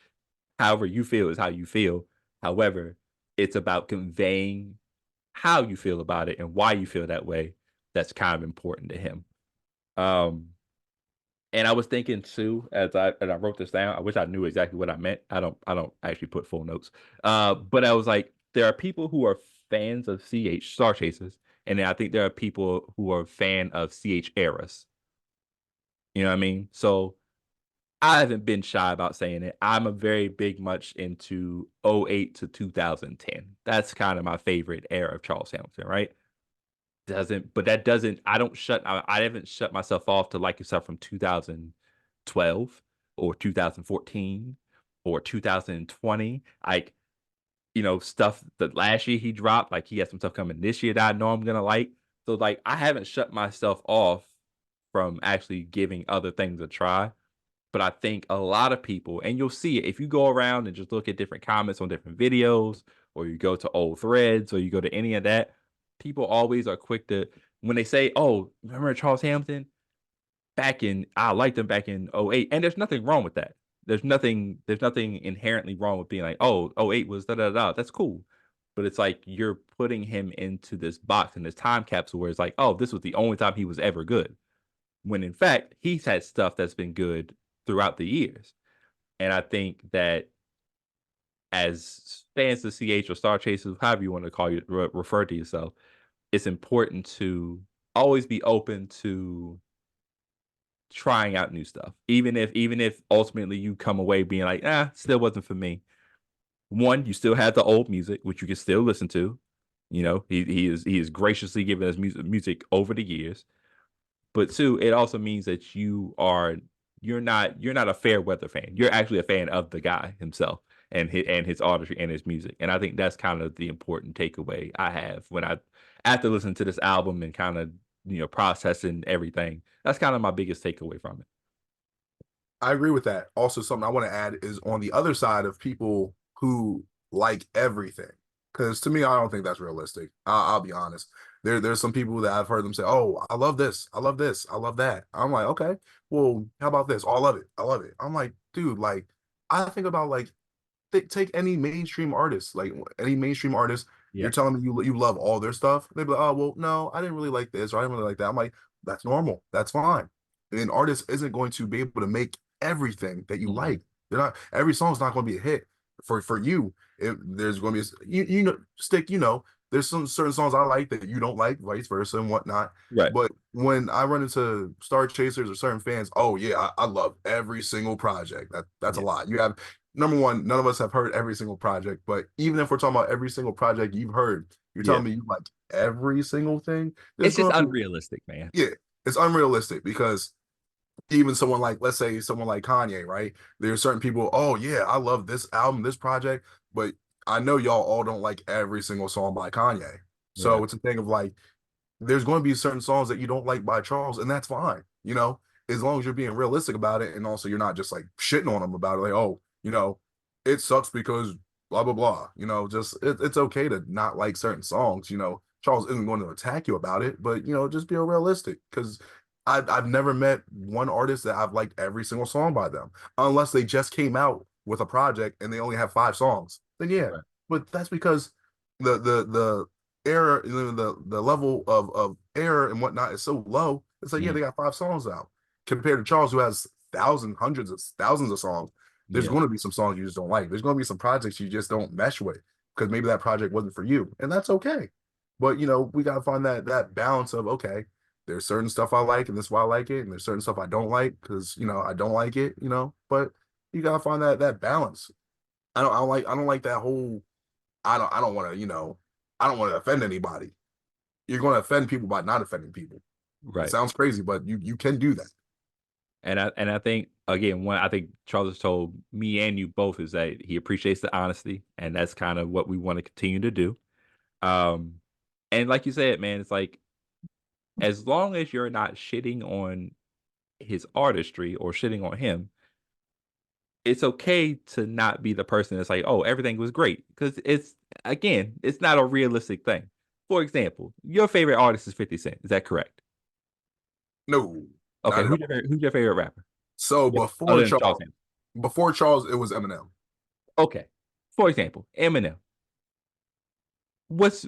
However you feel is how you feel. However, it's about conveying how you feel about it and why you feel that way. That's kind of important to him. Um, and I was thinking too, as I wrote this down, I wish I knew exactly what I meant. I don't actually put full notes. But I was like, there are people who are fans of CH Star Chasers, and then I think there are people who are fan of CH eras. You know what I mean? So I haven't been shy about saying it. I'm a very big much into '08 to 2010. That's kind of my favorite era of Charles Hamilton, right? Doesn't but that doesn't I haven't shut myself off to like yourself from 2012 or 2014 or 2020. Like, stuff that last year he dropped, like he has some stuff coming this year that I know I'm gonna like. So like I haven't shut myself off from actually giving other things a try. But I think a lot of people, and you'll see it if you go around and just look at different comments on different videos, or you go to old threads, or you go to any of that, people always are quick to when they say, "Oh, remember Charles Hampton? I liked him back in '08," and there's nothing wrong with that. There's nothing inherently wrong with being like, "Oh, '08 was da da da." That's cool. But it's like you're putting him into this box in this time capsule where it's like, "Oh, this was the only time he was ever good." when in fact he's had stuff that's been good throughout the years. And I think that as fans of CH or Star Chasers, however you want to call you refer to yourself, it's important to always be open to trying out new stuff. Even if ultimately you come away being like, ah, still wasn't for me. One, you still have the old music, which you can still listen to. You know, he is graciously given us music over the years. But two, it also means that you're not a fair weather fan. You're actually a fan of the guy himself and his artistry and his music. And I think that's kind of the important takeaway I have when I after listening to this album and kind of processing everything. That's kind of my biggest takeaway from it. I agree with that. Also, something I want to add is on the other side of people who like everything. Because to me, I don't think that's realistic. I'll be honest. There's some people that I've heard them say, "Oh, I love this, I love this, I love that." I'm like, okay, well, how about this? Oh, I love it, I love it. I'm like, dude, like, I think about like take any mainstream artist, like any mainstream artist. Yeah. You're telling me you love all their stuff. They'd be like, oh well, no, I didn't really like this, or I didn't really like that. I'm like, that's normal, that's fine. An artist isn't going to be able to make everything that you Mhm. like. They're not every song's not going to be a hit for you. If there's going to be you know stick, there's some certain songs I like that you don't like, vice versa and whatnot. Right. But when I run into Star Chasers or certain fans, oh yeah, I love every single project. That's a Yeah. lot. You have number one, none of us have heard every single project, but even if we're talking about every single project you've heard, you're Yeah. telling me you like every single thing. There's It's just going to be unrealistic, man. yeah, it's unrealistic because even someone like, let's say someone like Kanye, right? There's certain people, oh yeah, I love this album, this project, but I know y'all all don't like every single song by Kanye. So Right. it's a thing of like, there's going to be certain songs that you don't like by Charles, and that's fine, as long as you're being realistic about it, and also you're not just like shitting on him about it, like, oh, it sucks because blah blah blah. Just it's okay to not like certain songs. Charles isn't going to attack you about it, but just be realistic because I've never met one artist that I've liked every single song by them, unless they just came out with a project and they only have 5 songs. Then yeah, Right. but that's because the error, the level of error and whatnot is so low. It's like, yeah, Mhm. they got 5 songs out compared to Charles, who has thousands, hundreds of thousands of songs. There's Yeah. going to be some songs you just don't like. There's going to be some projects you just don't mesh with because maybe that project wasn't for you, and that's okay. But we got to find that balance of, okay, there's certain stuff I like, and this is why I like it, and there's certain stuff I don't like because I don't like it. But you got to find that balance. I don't like that whole. I don't want to I don't want to offend anybody. You're going to offend people by not offending people. It Right. sounds crazy, but you can do that. And I think again, one I think Charles has told me and you both is that he appreciates the honesty, and that's kind of what we want to continue to do. Um, and like you said, man, it's like as long as you're not shitting on his artistry or shitting on him, it's okay to not be the person that's like, oh, everything was great. Because it's not a realistic thing. For example, your favorite artist is 50 Cent. Is that correct? No, Okay, not at who's your all. favorite, who's your favorite rapper? So Yep. Other before than Charles Charles, Hamilton. before Charles, it was Eminem. Okay. For example, Eminem. What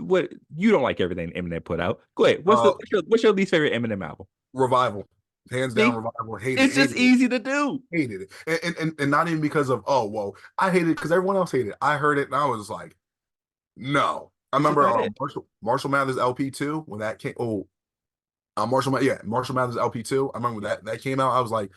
you don't like everything Eminem put out. Go ahead. What's the Uh, what's your least favorite Eminem album? Revival, hands down, See, Revival. Hated, it's just hated it, easy to do. hated it, and not even because of, oh well, I hated it because everyone else hated it. I heard it and I was like, no. I It's just remember not it. Marshall Mathers LP2 when that came. Oh, Marshall Mathers LP2. I remember when that came out. I was like,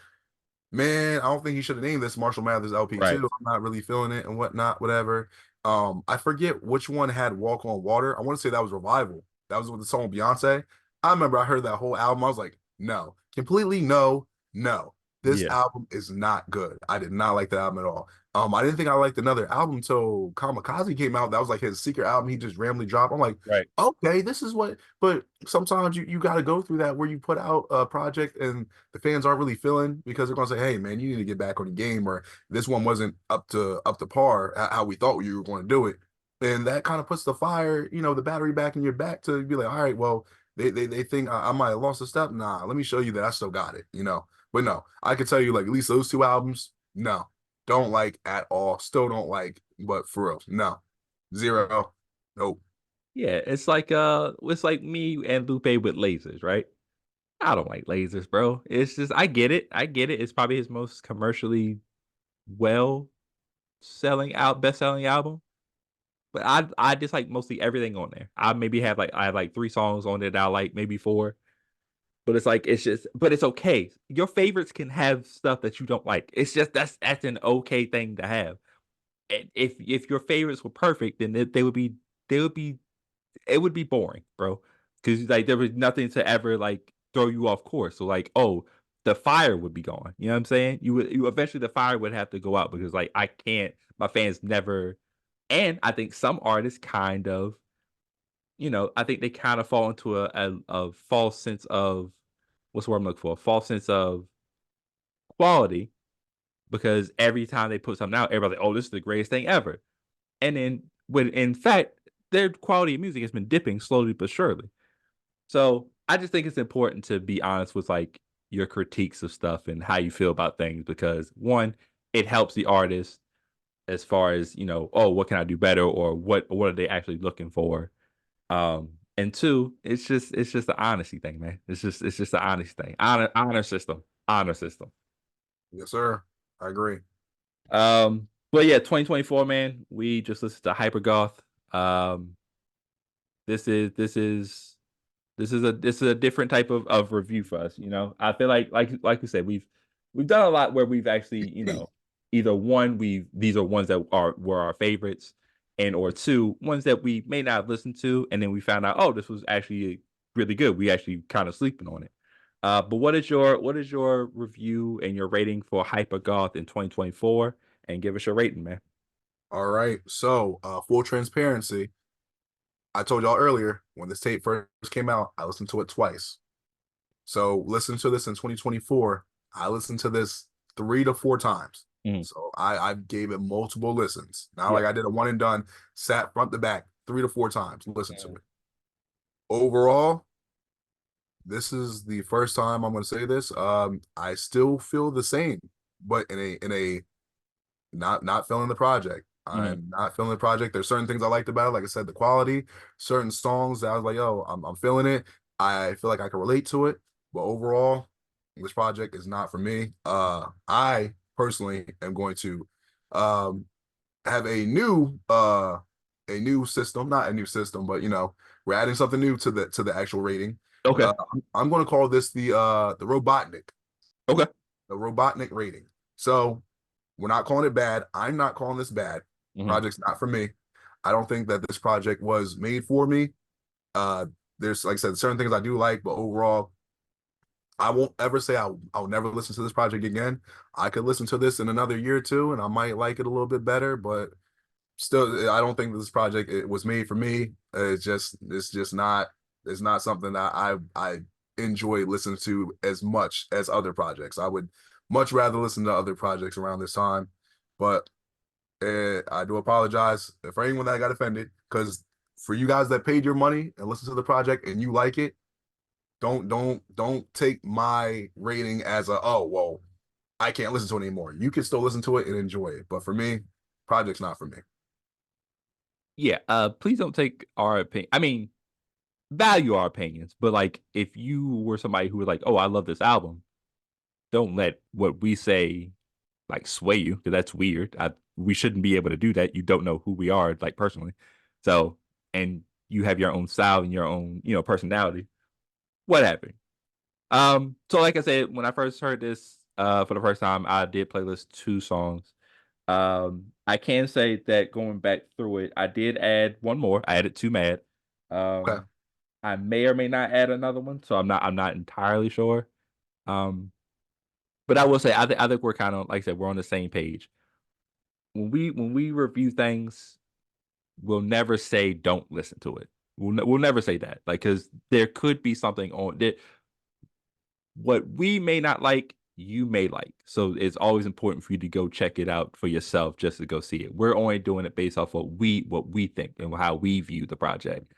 man, I don't think he should have named this Marshall Mathers Right. LP2. I'm not really feeling it and whatnot, whatever. I forget which one had Walk on Water. I want to say that was Revival. That was with the song Beyonce. I remember I heard that whole album. I was like, no, completely no, no. This Yeah. album is not good. I did not like that album at all. I didn't think I liked another album until Kamikaze came out. That was like his secret album. He just randomly dropped. I'm like, Right. okay, this is what. But sometimes you got to go through that where you put out a project and the fans aren't really feeling because they're gonna say, "Hey, man, you need to get back on the game," or this one wasn't up to par how we thought you were going to do it, and that kind of puts the fire, the battery back in your back to be like, "All right, well, they think I might have lost a step. Nah, let me show you that I still got it." But no, I could tell you like at least those 2 albums, no, don't like at all. Still don't like, but for real, no, zero, nope. Yeah. It's like me and Lupe with lasers, right? I don't like lasers, bro. It's just I get it. I get it. It's probably his most commercially well selling out best selling album. But I dislike mostly everything on there. I have like 3 songs on there that I like, maybe 4. But it's like it's just but it's okay. Your favorites can have stuff that you don't like. It's just that's an okay thing to have. And if your favorites were perfect, then they would be it would be boring, bro. Because like there was nothing to ever like throw you off course. So like, oh, the fire would be gone. You know what I'm saying? You eventually the fire would have to go out because like I can't. My fans never. And I think some artists kind of, I think they kind of fall into a false sense of what's the word I'm looking for? A false sense of quality because every time they put something out, everybody's like, oh, this is the greatest thing ever. And then when in fact their quality of music has been dipping slowly but surely. So I just think it's important to be honest with like your critiques of stuff and how you feel about things because one, it helps the artist as far as, oh, what can I do better or what are they actually looking for? And two, it's just the honesty thing, man. It's just the honesty thing. Honor system. Honor system. Yes, sir. I agree. But yeah, 2024, man. We just listened to Hypergoth. Um, this is this is this is a different type of review for us. I feel like we said we've done a lot where we've actually either one we these are ones that were our favorites, and or two ones that we may not have listened to, and then we found out oh this was actually really good. We actually kind of sleeping on it. But what is your review and your rating for Hypergoth in 2024? And give us your rating, man. All right. So, full transparency, I told y'all earlier when this tape first came out, I listened to it twice. So, listen to this in 2024. I listened to this 3 to 4 times. Mhm. So, I gave it multiple listens. Not Yeah. like I did a one and done, sat front to back 3 to 4 times, listened to Mhm. it. Overall, this is the first time I'm going to say this. I still feel the same, but in a not feeling the project. Mhm. I'm not feeling the project. There's certain things I liked about it. Like I said, the quality, certain songs that I was like, yo, I'm feeling it. I feel like I can relate to it. But overall, this project is not for me. I personally am going to um have a new system, not a new system, but we're adding something new to the actual rating. Okay. Uh, I'm going to call this Okay. the Robotnik rating. So we're not calling it bad. I'm not calling this bad. Mhm. Project's not for me. I don't think that this project was made for me. Uh, there's like I said, certain things I do like, but overall, I won't ever say I'll never listen to this project again. I could listen to this in another year or two, and I might like it a little bit better. But still, I don't think this project it was made for me. It's not something that I enjoy listening to as much as other projects. I would much rather listen to other projects around this time. But I do apologize for anyone that got offended because for you guys that paid your money and listen to the project and you like it, don't take my rating as a oh well I can't listen to it anymore. You can still listen to it and enjoy it, but for me, project's not for me. Yeah. Please don't take our opinion. I mean, value our opinions, but like if you were somebody who was like, "Oh, I love this album," don't let what we say like sway you because that's weird. We shouldn't be able to do that. You don't know who we are like personally, so and you have your own style and your own personality. Whatever. So like I said, when I first heard this for the first time, I did playlist 2 songs. I can say that going back through it, I did add one more. I added two mad. Okay. Um, I may or may not add another one, so I'm not entirely sure. Um, but I will say I think we're kind of like I said, we're on the same page. When we review things, we'll never say don't listen to it. We'll never say that. Like cuz there could be something on that what we may not like, you may like. So it's always important for you to go check it out for yourself just to go see it. We're only doing it based off what we think and how we view the project.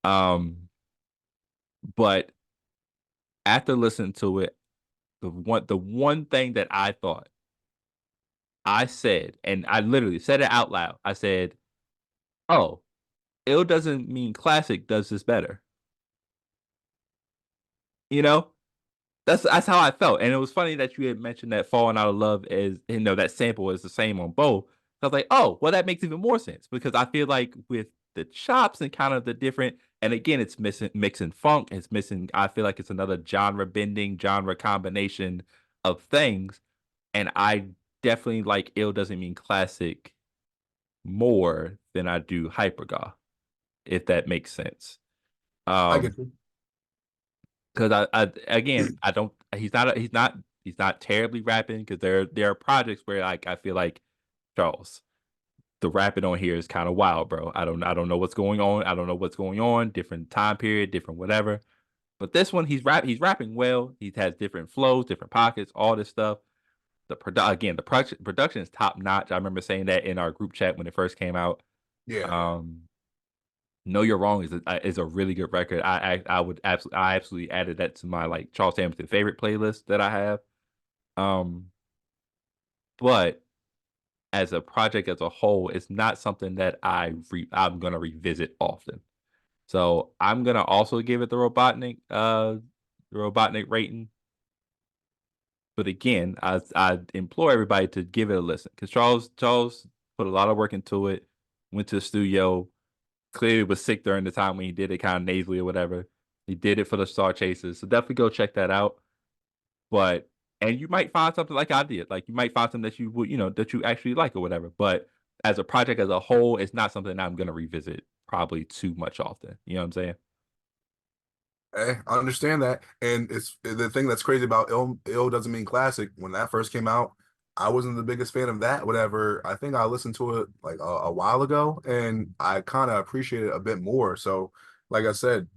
Um but after listening to it, the one thing that I thought I said, and I literally said it out loud. I said, "Oh, ill doesn't mean classic does this better." You know? That's how I felt, and it was funny that you had mentioned that "Falling Out of Love" is, that sample is the same on both. I was like, oh, well, that makes even more sense because I feel like with the chops and kind of the different, and again, it's mixing funk, it's missing. I feel like it's another genre bending, genre combination of things, and I definitely like "Ill Doesn't Mean Classic" more than I do "Hypergoth," if that makes sense. I Um, get you. because I again I don't he's not terribly rapping because there are projects where like I feel like Charles the rapping on here is kind of wild, bro. I don't know what's going on. I don't know what's going on. Different time period, different whatever. But this one he's rapping well. He has different flows, different pockets, all this stuff. The production is top notch. I remember saying that in our group chat when it first came out. Yeah. Um, Know You're Wrong is a really good record. I absolutely added that to my like Charles Hamilton favorite playlist that I have. Um, but as a project as a whole, it's not something that I'm gonna revisit often. So I'm gonna also give it the Robotnik rating. But again, I implore everybody to give it a listen because Charles put a lot of work into it. Went to the studio, clearly was sick during the time when he did it, kind of nasally or whatever. He did it for the Star Chasers, so definitely go check that out. But and you might find something like I did, like you might find something that you would, that you actually like or whatever. But as a project as a whole, it's not something I'm gonna revisit probably too much often. You know what I'm saying? I understand that, and it's the thing that's crazy about ill doesn't mean classic. When that first came out, I wasn't the biggest fan of that. Whatever, I think I listened to it like a while ago, and I kind of appreciate it a bit more. So, like I said,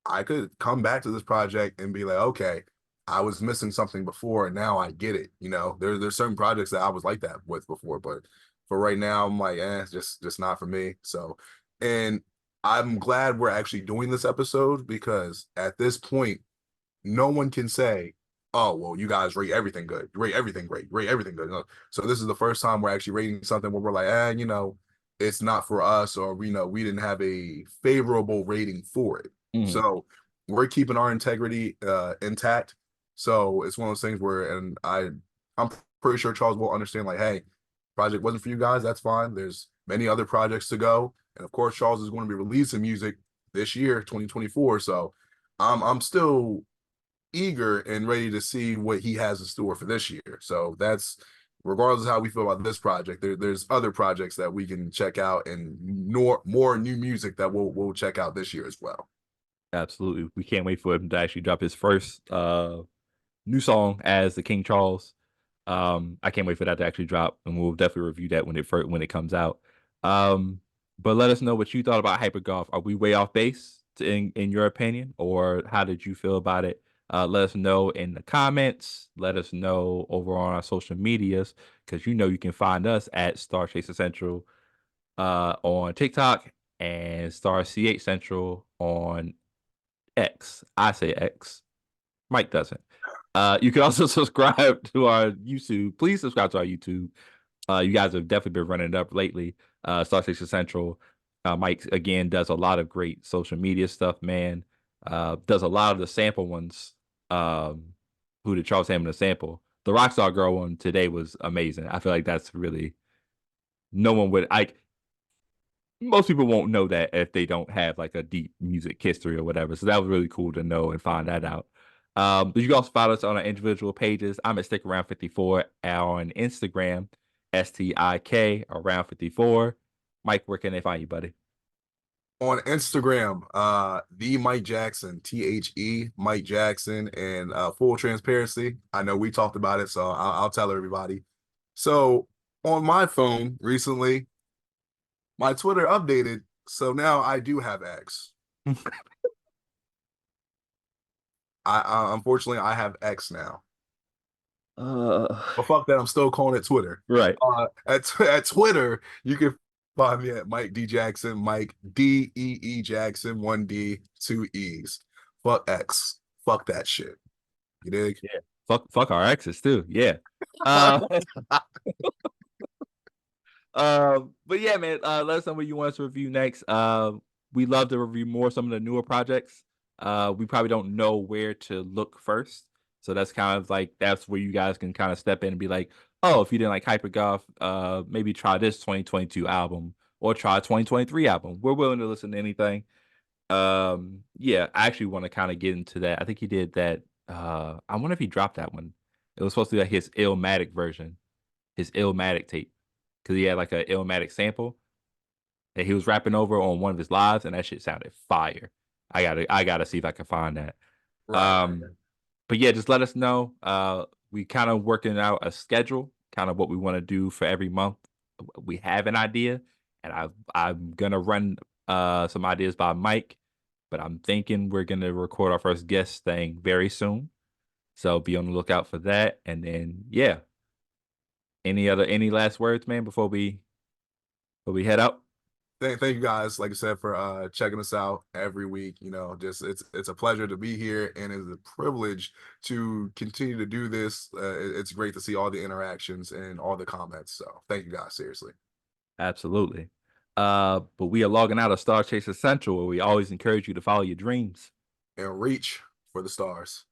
I could come back to this project and be like, okay, I was missing something before, and now I get it. There's certain projects that I was like that with before, but for right now, I'm like, it's just not for me. So, and I'm glad we're actually doing this episode because at this point, no one can say, "Oh, well, you guys rate everything good, rate everything great, rate everything good." No. So this is the first time we're actually rating something where we're like, it's not for us, or we didn't have a favorable rating for it. Mhm. So we're keeping our integrity intact. So it's one of those things where, and I'm pretty sure Charles will understand. Like, hey, project wasn't for you guys. That's fine. There's many other projects to go, and of course, Charles is going to be releasing music this year, 2024. So I'm still eager and ready to see what he has in store for this year. So that's regardless of how we feel about this project. There's other projects that we can check out and more new music that we'll check out this year as well. Absolutely, we can't wait for him to actually drop his first new song as the King Charles. I can't wait for that to actually drop, and we'll definitely review that when it comes out. Um, but let us know what you thought about Hypergolf. Are we way off base in your opinion, or how did you feel about it? Let us know in the comments. Let us know over on our social medias because you can find us at Star Chaser Central on TikTok and Star CH Central on X. I say X. Mike doesn't. You can also subscribe to our YouTube. Please subscribe to our YouTube. You guys have definitely been running it up lately. Star Station Central. Mike again does a lot of great social media stuff, man. Does a lot of the sample ones. Who did Charles Hammond sample? The Rockstar Girl one today was amazing. I feel like that's really no one would like most people won't know that if they don't have like a deep music history or whatever. So that was really cool to know and find that out. But you can also follow us on our individual pages. I'm at Stick Around 54 on Instagram, STIK around 54. Mike, where can they find you, buddy? On Instagram, the Mike Jackson, Mike Jackson, and full transparency. I know we talked about it, so I'll tell everybody. So on my phone recently, my Twitter updated, so now I do have X. Unfortunately I have X now. Uh, But fuck that, I'm still calling it Twitter. right. At Twitter, you can find me at Mike D Jackson, Mike DEE Jackson, 1D, 2 E's. Fuck X. Fuck that shit. You dig? Yeah. Fuck our exes too. Yeah. Uh, but yeah, man, let us know what you want us to review next. We love to review more some of the newer projects. We probably don't know where to look first. So that's kind of like that's where you guys can kind of step in and be like, oh, if you didn't like Hypergoth, maybe try this 2022 album or try 2023 album. We're willing to listen to anything. Yeah, I actually want to kind of get into that. I think he did that. I wonder if he dropped that one. It was supposed to be like his Illmatic version, his Illmatic tape, because he had like a Illmatic sample that he was rapping over on one of his lives, and that shit sounded fire. I gotta see if I can find that. Right, right. Um, but yeah, just let us know. We kind of working out a schedule, kind of what we want to do for every month. We have an idea, and I'm gonna run some ideas by Mike, but I'm thinking we're gonna record our first guest thing very soon. So be on the lookout for that. And then yeah, any last words, man, before we head out? Thank you guys, like I said, for checking us out every week. You know, just it's a pleasure to be here, and it's a privilege to continue to do this. It's great to see all the interactions and all the comments. So thank you guys, seriously. Absolutely. But we are logging out of Star Chaser Central, where we always encourage you to follow your dreams. And reach for the stars.